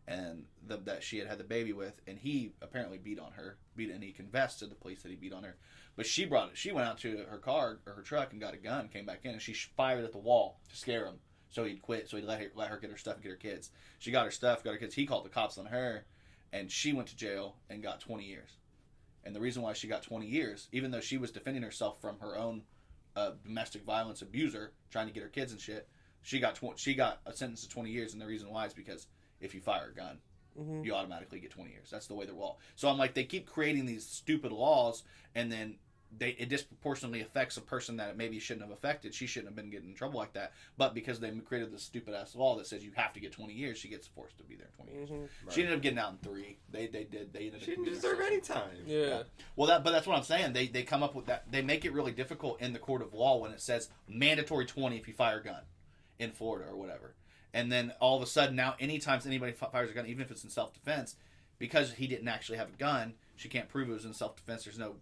and that she had the baby with, and he apparently beat on her, and he confessed to the police that he beat on her. But she went out to her car or her truck and got a gun, came back in, and she fired at the wall to scare him. So he'd quit. So he'd let her get her stuff and get her kids. She got her stuff, got her kids. He called the cops on her, and she went to jail and got 20 years. And the reason why she got 20 years, even though she was defending herself from her own domestic violence abuser, trying to get her kids and shit, she got a sentence of 20 years. And the reason why is because if you fire a gun, you automatically get 20 years. That's the way the law. So I'm like, they keep creating these stupid laws, and then it disproportionately affects a person that it maybe shouldn't have affected. She shouldn't have been getting in trouble like that. But because they created this stupid ass law that says you have to get 20 years, she gets forced to be there 20 years. Mm-hmm. She ended up getting out in 3. They ended up. She didn't deserve any time. Yeah. Well, but that's what I'm saying. They come up with that. They make it really difficult in the court of law when it says mandatory 20 if you fire a gun in Florida or whatever. And then all of a sudden now, anytime anybody fires a gun, even if it's in self-defense, because he didn't actually have a gun, she can't prove it was in self-defense. There's no,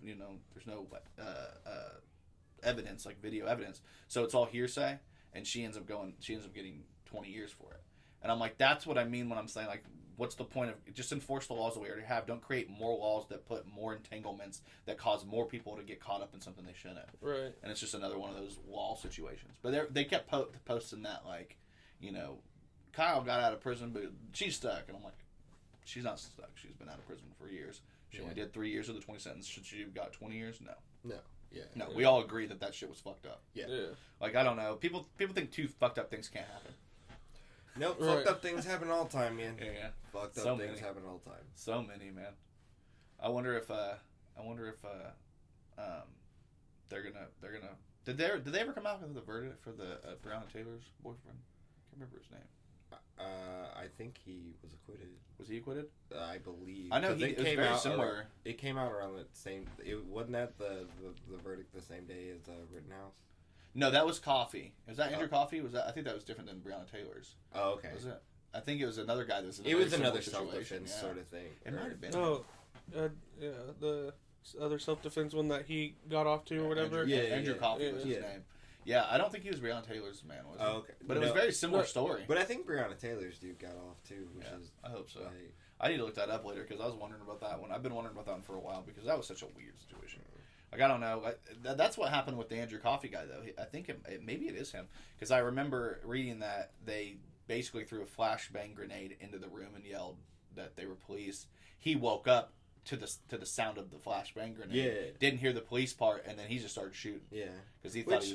evidence, like video evidence. So it's all hearsay, and she ends up getting 20 years for it. And I'm like, that's what I mean when I'm saying, like, what's the point of just enforce the laws that we already have? Don't create more laws that put more entanglements that cause more people to get caught up in something they shouldn't. Right. And it's just another one of those law situations. But they kept posting that, like, Kyle got out of prison, but she's stuck. And I'm like, she's not stuck. She's been out of prison for years. She only did 3 years of the 20 sentence. Should she have got 20 years? No. No. Yeah. No. We all agree that shit was fucked up. Yeah. Like, I don't know. People think 2 fucked up things can't happen. Nope. Right. Fucked up things happen all the time, man. Yeah. Fucked up So things many. happen all the time. So many, man. I wonder if they're gonna. Did they ever come out with the verdict for the Breonna Taylor's boyfriend? I can't remember his name. I think he was acquitted. Was he acquitted? I believe. I know it was very similar. It came out around the same. It wasn't that the verdict the same day as Rittenhouse. No, that was Coffee. Was that Andrew Coffee? Was that? I think that was different than Breonna Taylor's. Oh, okay. Was it? I think it was another guy that was in a It very was similar another situation, self-defense yeah. sort of thing. It might have been. Oh, yeah, the other self-defense one that he got off to or whatever. Andrew Coffee was his name. Yeah, I don't think he was Breonna Taylor's man, was he? Oh, okay. But it was a very similar story. But I think Breonna Taylor's dude got off too, which is I hope so. like, I need to look that up later because I was wondering about that one. I've been wondering about that one for a while because that was such a weird situation. Like, I don't know. That's what happened with the Andrew Coffey guy, though. I think maybe it is him because I remember reading that they basically threw a flashbang grenade into the room and yelled that they were police. He woke up to the sound of the flashbang grenade. Yeah. Didn't hear the police part, and then he just started shooting. yeah. Because he thought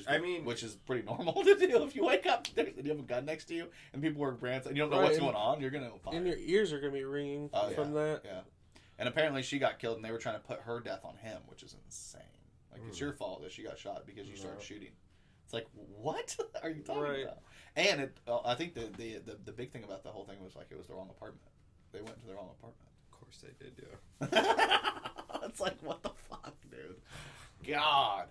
Which is pretty normal to do. If you wake up and you have a gun next to you, and people are brands, and you don't know what's going on, you're gonna fire. And your ears are gonna be ringing from that. Yeah. And apparently she got killed, and they were trying to put her death on him, which is insane. Like, it's your fault that she got shot because you started shooting. It's like, what are you talking about? And I think the big thing about the whole thing was, like, it was the wrong apartment. They went to the wrong apartment. Of course they did, yeah. It's like, what the fuck, dude? God.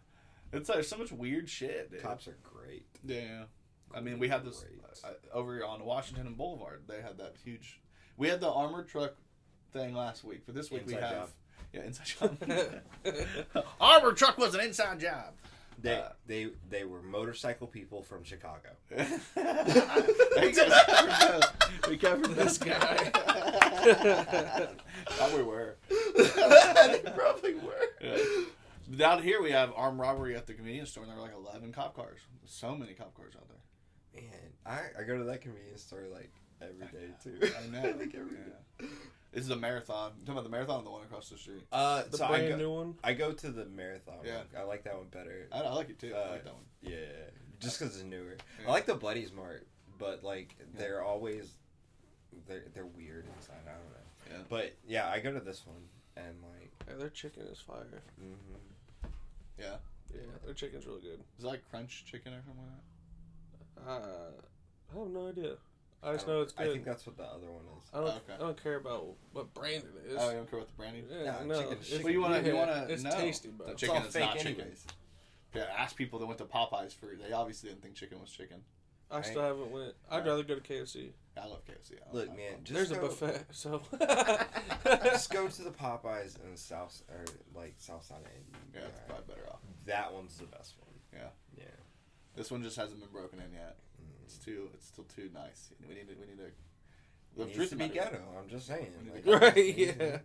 There's so much weird shit, dude. Cops are great. Yeah. I mean, we had this over on Washington and Boulevard. They had that huge. We had the armored truck thing last week. For this week, Inside we have. job. Yeah, inside job. Armored truck was an inside job. They were motorcycle people from Chicago. We covered this guy. Probably were. They probably were. Yeah. Down here we have armed robbery at the convenience store, and there were like 11 cop cars. There's so many cop cars out there. Man, I go to that convenience store like every day too. I know. Like every day. This is a marathon. You talking about the marathon or the one across the street? The brand new one. I go to the marathon. Yeah. One. I like that one better. I like it too. I like that one. Yeah, just because it's newer. Yeah. I like the Buddies Mart, but like they're always they're weird inside. I don't know. Yeah. But yeah, I go to this one and like Their chicken is fire. mm-hmm. Yeah. Yeah, their chicken's really good. Is it like Crunch Chicken or something like that? I have no idea. I just know it's good. I think that's what the other one is. I don't care about what brand it is. Oh, you don't care about the branding? Yeah, No, no. chicken is It's, Well, you want to it's know. tasty, bro. The It's chicken all is fake not chicken. anyways. Yeah, ask people that went to Popeyes for. They obviously didn't think chicken was chicken. I still haven't went. I'd rather go to KFC. I love KFC. Look, man, just There's go, a buffet, so. just go to the Popeyes in South Side of Indy. Yeah, it's probably better off. That one's the best one. Yeah. Yeah. This one just hasn't been broken in yet. It's still too nice. We need to. It needs to be ghetto. I'm just saying. Like, Right, yeah.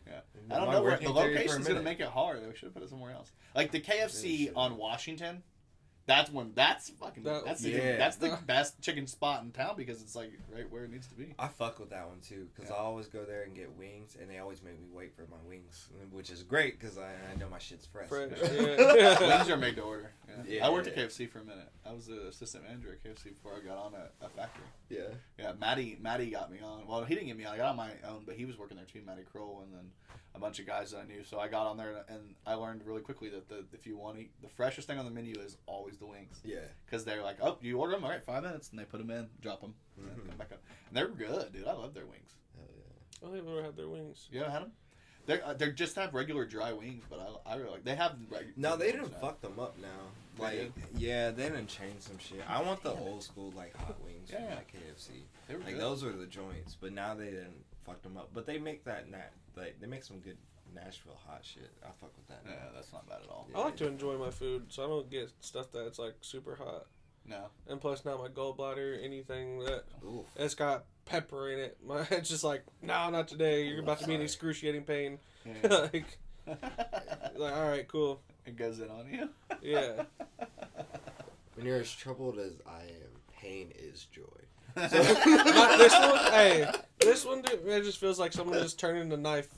Yeah. I don't know. The location's going to make it hard. They should have put it somewhere else. Like the KFC on Washington That's fucking. That- That's yeah. the best chicken spot in town because it's like right where it needs to be. I fuck with that one too because Yeah. I always go there and get wings, and they always make me wait for my wings, which is great because I know my shit's fresh. Fresh, Yeah. yeah. Wings are made to order. Yeah. Yeah, I worked yeah. at KFC for a minute. I was the assistant manager at KFC before I got on a factory. Yeah. Yeah, Matty got me on. Well, he didn't get me on. I got on my own, but he was working there too, Matty Kroll, and then a bunch of guys that I knew. So I got on there, and I learned really quickly that if you want to eat, the freshest thing on the menu is always the wings. Yeah. Because they're like, oh, you order them? All right, 5 minutes. And they put them in, drop them, and then come back up. And they're good, dude. I love their wings. Hell yeah. I don't think I've ever had their wings. You ever had them? They just have regular dry wings, but I really like. They have No, they wings didn't now. fuck them up now. They Like, did? yeah, they didn't change some shit. I want the old school like hot wings from Yeah. like KFC. They were Like good. those are the joints, but now they didn't fuck them up. But they make that like they make some good Nashville hot shit. I fuck with that. Yeah, that's not bad at all. Yeah. I like to enjoy my food, so I don't get stuff that's like super hot. No. And plus, now my gallbladder, anything that Oof. it's got pepper in it, it's just like, no, not today. You're about to be in Sorry. excruciating pain. Yeah. like, all right, cool. It goes in on you. Yeah. When you're as troubled as I am, pain is joy. Not this one, hey, this one, dude, it just feels like someone just turning the knife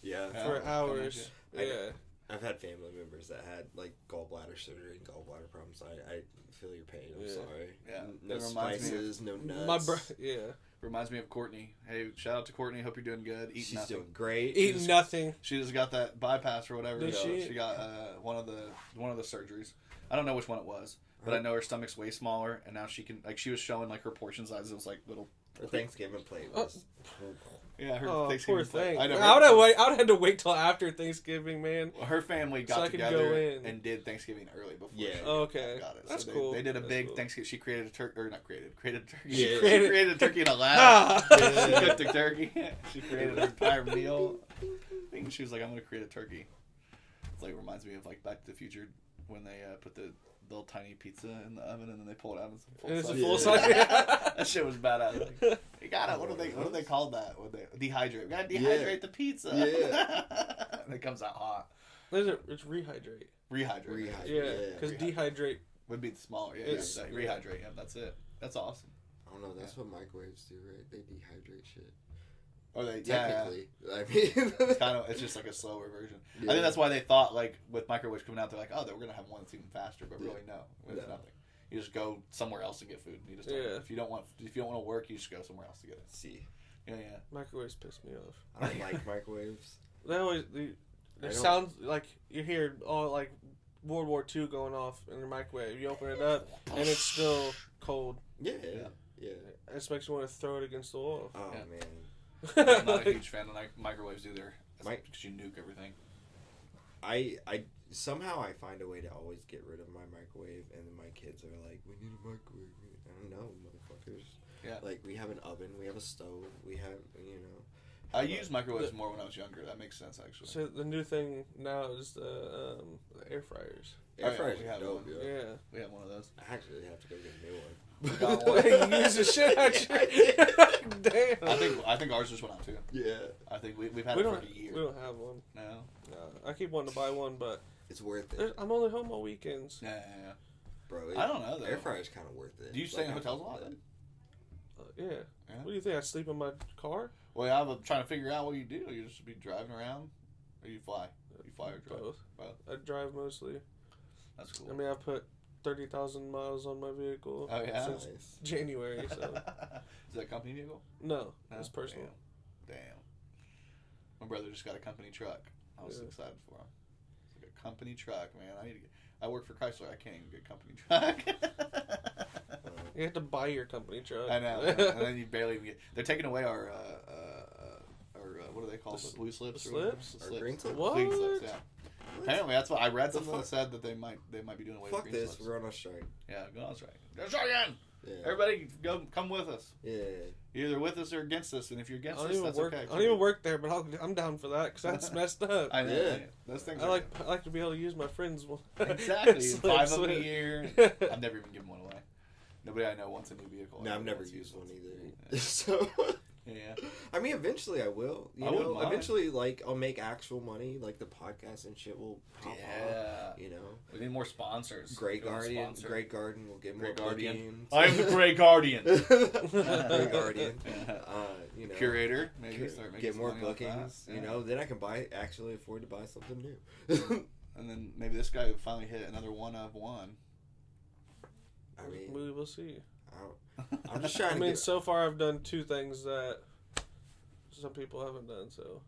Yeah. Yeah. for Oh, hours. I know. Yeah. I've had family members that had like gallbladder surgery and gallbladder problems. I feel your pain. I'm Yeah. sorry. Yeah. No It reminds me spices, no nuts. Yeah. Reminds me of Courtney. Hey, shout out to Courtney. Hope you're doing good. Eating She's nothing. doing great. Eating just- nothing. She just got that bypass or whatever. Did she? She got one of the surgeries. I don't know which one it was, but I know her stomach's way smaller, and now she can she was showing like her portion sizes. It was like little. Her Thanksgiving plate was. Yeah, her Oh, Thanksgiving poor plate. thing. I know. I would have had to wait till after Thanksgiving, man. Her family So got I could go together in. and did Thanksgiving early before. Yeah. she Okay. got it. That's so cool. They did a That's big cool. Thanksgiving. She created a turkey, or not created a turkey. Yeah. She created a turkey in a lab. Ah. She cooked a turkey. She created an entire meal. I think she was like, "I'm gonna create a turkey." It's like reminds me of like Back to the Future when they put the little tiny pizza in the oven and then they pull it out and it's full It's a size. full Yeah. size. That shit was badass. Like, you gotta. What do they call that? What they dehydrate? We gotta dehydrate the pizza. Yeah. And it comes out hot. It's rehydrate. Rehydrate. Yeah, because dehydrate. Would be the smaller. Yeah, It's- yeah, rehydrate. Yeah, that's it. That's awesome. I don't know. That's what microwaves do, right? They dehydrate shit. Or they Technically, I mean, it's just like a slower version. Yeah. I think that's why they thought like with microwaves coming out, they're like, oh, we're gonna have one that's even faster, but Yeah. really no, it's No. nothing. You just go somewhere else and get food. You just don't, Yeah. if you don't want to work, you just go somewhere else to get it. See, Yeah. Microwaves piss me off. I don't like microwaves. They always I it don't- sounds like you hear all like World War II going off in the microwave. You open it up and it's still cold. Yeah, Yeah. yeah. It just makes you want to throw it against the wall. Oh Yeah. man, I'm not a huge fan of microwaves either. Because you nuke everything. I somehow I find a way to always get rid of my microwave, and then my kids are like, "We need a microwave." I don't know, motherfuckers. Yeah. Like we have an oven, we have a stove, we have I used microwaves more when I was younger. That makes sense actually. So the new thing now is the air fryers. air yeah, fryers. we are have dope, one. yeah. Yeah. We have one of those. I actually have to go get a new one. got one. You use the shit out you. Damn. I think ours just went out too. Yeah, I think we've had We it for don't. a year. We don't have one. No. No, I keep wanting to buy one, but it's worth it, I'm only home on weekends. Yeah. bro. I don't know though. Air fryer's kind of worth it. Do you stay in I hotels a fuck lot with then? Yeah. Yeah. What do you think? I sleep in my car? Well, yeah, I'm trying to figure out what you do. You just be driving around, or you fly? You fly or drive? Both. Both. I drive mostly. That's cool. I mean, I've put 30,000 miles on my vehicle Oh, yeah? since Nice. January. So Is that a company vehicle? no, No? it's personal. Damn. My brother just got a company truck. I was Yeah. excited for him. It's like a company truck, man. I work for Chrysler. I can't even get a company truck. You have to buy your company truck. I know. And then you barely even get. They're taking away our what do they call The it? Blue slips. the or whatever? slips? The Our slips. green slips? What? Green slips. Yeah. Apparently, that's what I read. The Something that fuck? said that they might be doing away Fuck with green this. slips. We're on a strike. Yeah, go on strike. Go strike again. Yeah. Everybody, come with us. Yeah. You're either with us or against us, and if you're I against don't us, even that's work. okay. I don't even work there, but I'm down for that because that's messed up. I know. Yeah. Yeah. Those things. I are like to be able to use my friends' one. exactly 5 of them a slip. year. I've never even given one away. Nobody I know wants a new vehicle. No, I've Everybody never wants used one ones. either. So. Yeah. I mean, eventually I will. You I know, wouldn't mind. eventually, like, I'll make actual money. Like, the podcast and shit will pop off. You know, We need more sponsors. Great Go Guardian. sponsor. Great Garden will get more Great Guardian. bookings. I am the Grey Guardian. Great Guardian. You know, Curator. Maybe start making get some more money off bookings. that. You Yeah. know, then I can actually afford to buy something new. And then maybe this guy will finally hit another one of one. I mean, We'll see. I'm just trying I to mean, get. so far I've done 2 things that some people haven't done. So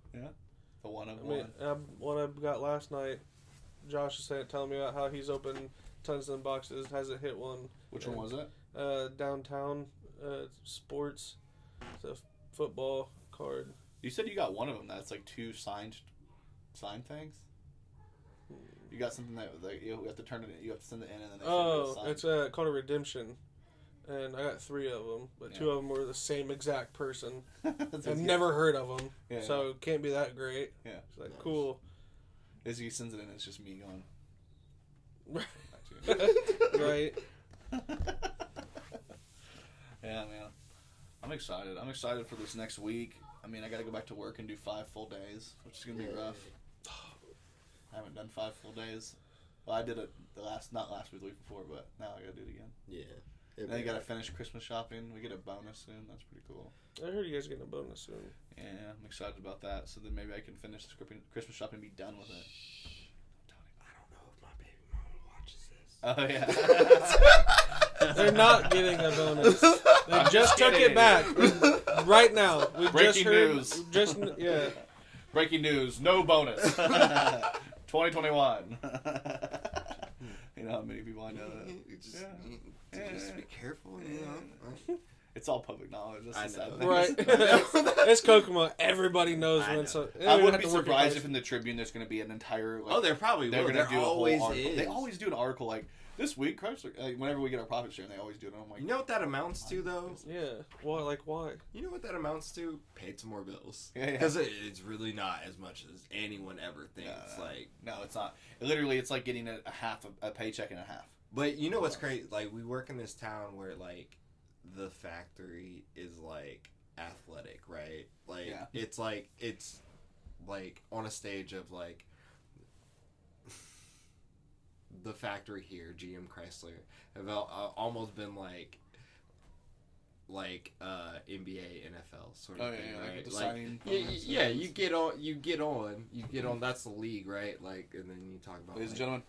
The one of I mean, one. one I got last night. Josh was telling me about how he's opened tons of boxes, hasn't hit one. Which one was it? Downtown sports, it's a football card. You said you got one of them that's like 2 signed things? You got something that like, you have to turn it in, you have to send it in and then they send you a sign. It's called a redemption, and I got 3 of them, but 2 of them were the same exact person. I've never heard of them, so it can't be that great. Yeah. It's like, cool. As he sends it in, it's just me going. Right. Yeah, man. I'm excited. I'm excited for this next week. I mean, I got to go back to work and do 5 full days, which is going to be rough. I haven't done 5 full days. Well, I did it not last week, the week before, but now I got to do it again. Yeah. And then you got to finish Christmas shopping. We get a bonus soon. That's pretty cool. I heard you guys are getting a bonus soon. Yeah, I'm excited about that. So then maybe I can finish this Christmas shopping and be done with it. I don't know if my baby mama watches this. Oh, yeah. They're not getting a bonus. They just took it back right now. We Breaking just heard, news. Yeah. Breaking news. No bonus. 2021. You know how many people I know that? Just be careful, you know. It's all public knowledge. That's the I sad know. thing. Right. It's Kokomo. Everybody knows I when know. so. I wouldn't be surprised if in the Tribune there's going to be an entire. Like, Oh, there probably they're will. going to There do a whole always article. is. They always do an article like this week. Chrysler. Whenever we get our profit share, they always do it. And I'm like, You know what that amounts to, though? Yeah. Well, like why? You know what that amounts to? Paid some more bills. Yeah. Because it's really not as much as anyone ever thinks. Like, no, it's not. Literally, it's like getting a paycheck and a half. but you know what's crazy? Like, we work in this town where like the factory is like athletic, right? Like, it's like on a stage of like the factory here, GM Chrysler, have almost been like NBA, NFL sort of thing, right? You get on. That's the league, right? Like, and then you talk about. Ladies and like, gentlemen,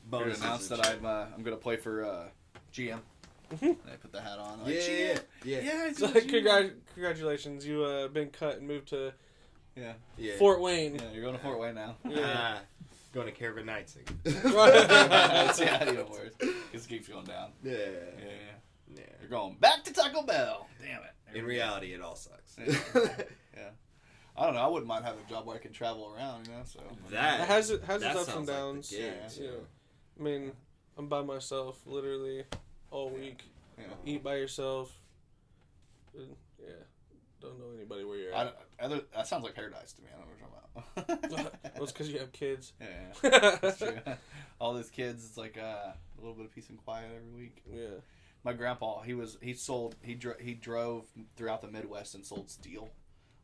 I'm bonuses announce and that shit. I'm going to play for GM. And I put the hat on. I'm like, Yeah. it's So, a like, GM. congratulations, you been cut and moved to Yeah. Fort Wayne. Yeah, you're going to Fort Wayne now. Yeah. Going to Caravan Nights again. That's even worse. Because it keeps going down. Yeah. You're going back to Taco Bell. Damn it. In reality, it all sucks. Yeah. I don't know. I wouldn't mind having a job where I can travel around, you know. So That It has its that ups sounds and like the downs. gig, Yeah. too. Yeah. I mean, I'm by myself literally all week. Yeah. Eat by yourself. And, yeah. Don't know anybody where you're at. That sounds like paradise to me. I don't know what you're talking about. Well, it's because you have kids. Yeah. That's true. All those kids, it's like a little bit of peace and quiet every week. Yeah. My grandpa, he drove throughout the Midwest and sold steel.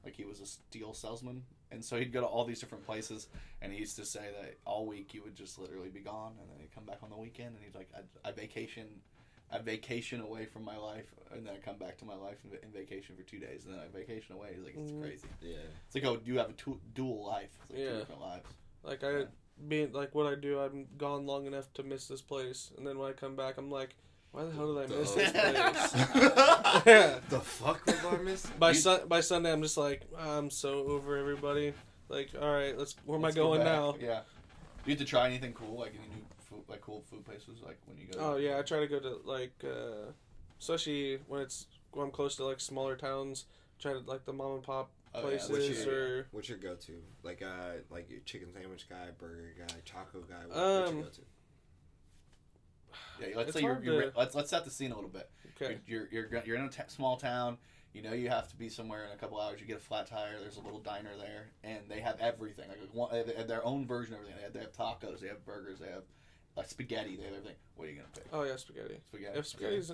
Like he was a steel salesman. And so he'd go to all these different places, and he used to say that all week he would just literally be gone, and then he'd come back on the weekend, and he's like, I vacation away from my life, and then I come back to my life and vacation for 2 days, and then I vacation away. He's like, it's crazy. Yeah. It's like, oh, you have a dual life. It's like 2 different lives. Like what I do, I'm gone long enough to miss this place, and then when I come back, I'm like, why the hell did I miss this place? Yeah. The fuck was I missing? By Sunday, I'm just like, I'm so over everybody. Like, all right, where am I Let's go going back. now? Yeah. Do you have to try anything cool, like any new food, like cool food places, like when you go? Oh yeah, I try to go to like, especially when I'm close to like smaller towns. Try to like the mom and pop places or. What's your go-to? Like your chicken sandwich guy, burger guy, taco guy. What's your go-to? Yeah, let's It's say hard to- let's set the scene a little bit. Okay. You're in a small town. You know you have to be somewhere in a couple hours. You get a flat tire. There's a little diner there, and they have everything. Like they have their own version of everything. They have tacos. They have burgers. They have like spaghetti. They have everything. What are you gonna pick? Oh yeah, spaghetti. Spaghetti. If spaghetti's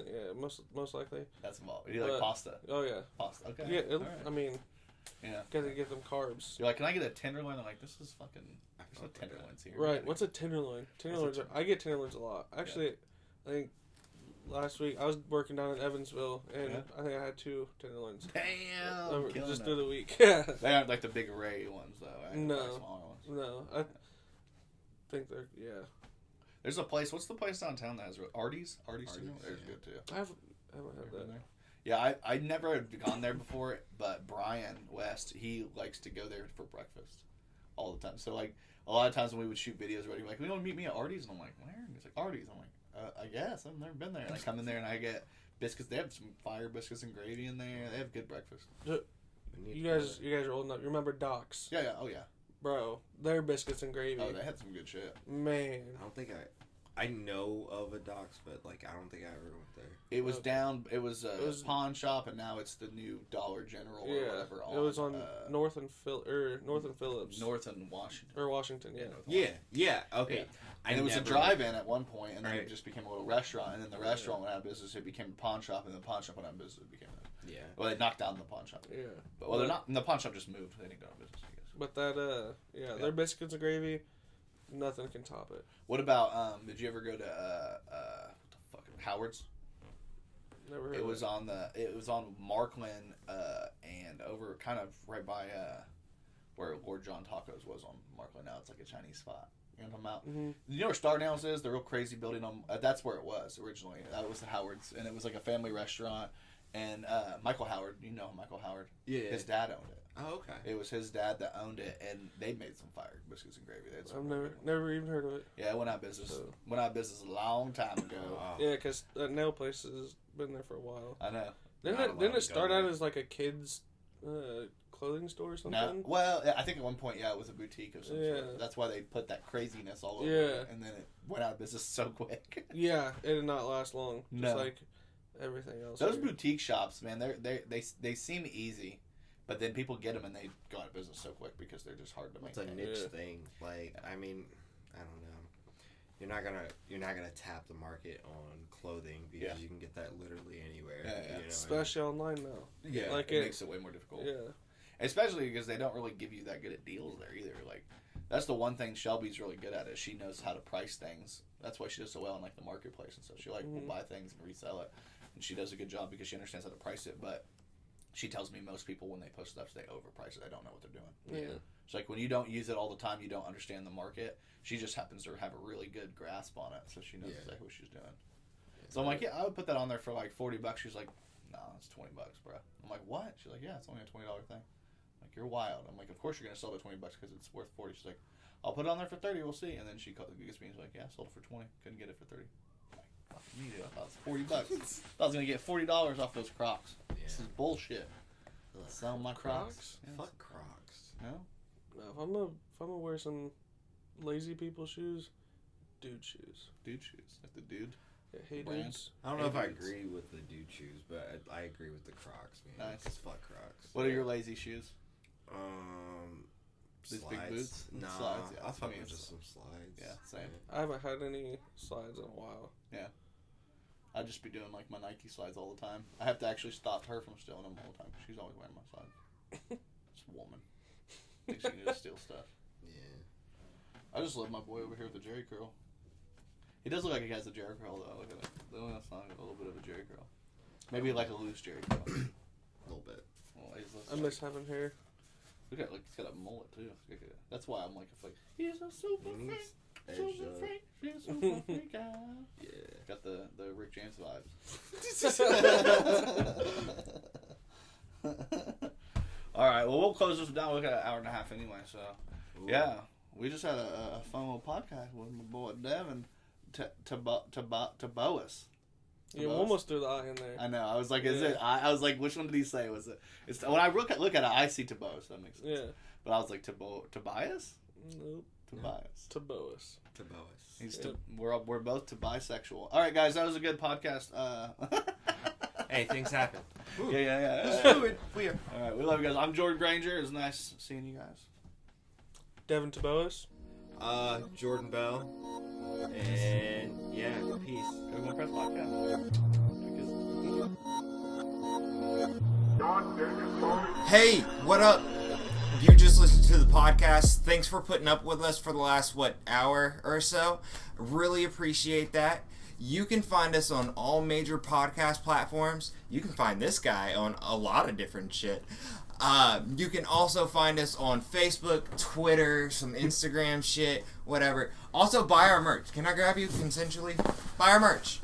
most likely. That's involved. You like pasta? Oh yeah. Pasta. Okay. Yeah. All right. I mean, yeah. gotta get them carbs. You're like, can I get a tenderloin? I'm like, this is fucking. There's no tenderloins here. Right. What's a tenderloin? Tenderloins. I get tenderloins a lot. Actually, I think last week I was working down in Evansville, and I think I had 2 tenderloins. Damn. Just through the week. Yeah. They aren't like the big array ones though. Right? No. Like smaller ones. No. I think they're There's a place. What's the place downtown that has Artie's? Artie's. There's good too. I haven't had that. Yeah, I never had gone there before, but Brian West, he likes to go there for breakfast all the time. So like a lot of times when we would shoot videos, he'd be like, "We want to meet me at Artie's," and I'm like, "Where?" And he's like, "Artie's." I'm like, "I guess I've never been there." And I come in there and I get biscuits. They have some fire biscuits and gravy in there. They have good breakfast. You guys are old enough. You remember Doc's? Yeah. Oh yeah. Bro, their biscuits and gravy. Oh, they had some good shit. Man. I don't think I know of a Doc's, but like I don't think I ever went there. It was down. It was a pawn shop, and now it's the new Dollar General or whatever. It was on North and Phillips. North and Washington. Or Washington, yeah. Yeah. Okay. Yeah. And it was a drive-in at one point, and then it just became a little restaurant. And then the restaurant went out of business. It became a pawn shop, and the pawn shop went out of business. It became well, they knocked down the pawn shop. Yeah. But, they're not. The pawn shop just moved. They didn't go out of business, I guess. But that, their biscuits and gravy, nothing can top it. What about? Did you ever go to what the fuck? Howard's? Never heard. It was on Markland, and over kind of right by where Lord John Tacos was on Markland. Now it's like a Chinese spot. You know what I'm talking about? Mm-hmm. You know where Star Nails is? The real crazy building on. That's where it was originally. That was the Howard's, and it was like a family restaurant. And Michael Howard, you know Michael Howard. Yeah. His dad owned it. Oh, okay. It was his dad that owned it, and they made some fire biscuits and gravy. I've never even heard of it. Yeah, it went out of business. Went out of business a long time ago. Wow. Yeah, because that nail place has been there for a while. I know. Didn't it start out as like a kid's clothing store or something? No, well, I think at one point, it was a boutique of some sort. That's why they put that craziness all over it, and then it went out of business so quick. Yeah, it did not last long. No. Just like everything else. Those boutique shops, man, they seem easy, but then people get them and they go out of business so quick because they're just hard to make. It's a niche thing. Like, I mean, I don't know. You're not gonna tap the market on clothing because you can get that literally anywhere. Yeah. You know, especially online now. Yeah, like it makes it way more difficult. Yeah, especially because they don't really give you that good at deals there either. Like, that's the one thing Shelby's really good at is she knows how to price things. That's why she does so well in like the marketplace and stuff. She will buy things and resell it, and she does a good job because she understands how to price it. But she tells me most people when they post stuff they overprice it. They don't know what they're doing. Yeah. It's like when you don't use it all the time, you don't understand the market. She just happens to have a really good grasp on it, so she knows exactly what she's doing. So I'm like, I would put that on there for like $40. She's like, no, it's $20, bro. I'm like, what? She's like, yeah, it's only a $20 thing. I'm like, you're wild. I'm like, of course you're gonna sell it $20 because it's worth $40. She's like, I'll put it on there for $30. We'll see. And then she gets me. She's like, yeah, I sold it for $20. Couldn't get it for $30. I'm like, fuck me, dude. I thought it was $40. I thought I was gonna get $40 off those Crocs. Yeah. This is bullshit. Sell my Crocs. Yeah, fuck Crocs. No. No, if I'm gonna wear some lazy people shoes, dude shoes. Dude shoes. Like the dude. Yeah, hey brand. dudes. I don't know if I agree with the dude shoes, but I agree with the Crocs, man. Nice. It's fuck Crocs. What are your lazy shoes? These big boots? No, Slides, yeah. I'll fuck I mean, with just some slides. Yeah, same. I haven't had any slides in a while. Yeah. I'd just be doing like my Nike slides all the time. I have to actually stop her from stealing them all the time because she's always wearing my slides. It's a woman. Thinks she can just steal stuff. Yeah. I just love my boy over here with the Jerry curl. He does look like he has a Jerry curl though. Look at it. That's not a little bit of a Jerry curl. Maybe like a loose Jerry curl. A little bit. Well, I miss having hair. Look at like he's got a mullet too. That's why I'm like, he's a super freak. Super freak. He's a super freak guy. Yeah. Got the Rick James vibes. All right, well, we'll close this down. We've got an hour and a half anyway, so yeah, we just had a fun little podcast with my boy Deaven Taboas. You almost threw the I in there. I know. I was like, is it? I was like, which one did he say? Was it? It's when I look at it, I see Taboas. That makes sense. Yeah. But I was like, Tobias. Nope. Tobias. Taboas. We're both bisexual. All right, guys, that was a good podcast. Hey, things happen. Yeah. It's fluid. All right, we love you guys. I'm Jordan Grainger. It was nice seeing you guys. Deaven Taboas. Jordan Bell. And yeah, peace. Kokomo Press Podcast. Hey, what up? You just listened to the podcast. Thanks for putting up with us for the last, hour or so. Really appreciate that. You can find us on all major podcast platforms. You can find this guy on a lot of different shit. You can also find us on Facebook, Twitter, some Instagram shit, whatever. Also, buy our merch. Can I grab you consensually? Buy our merch.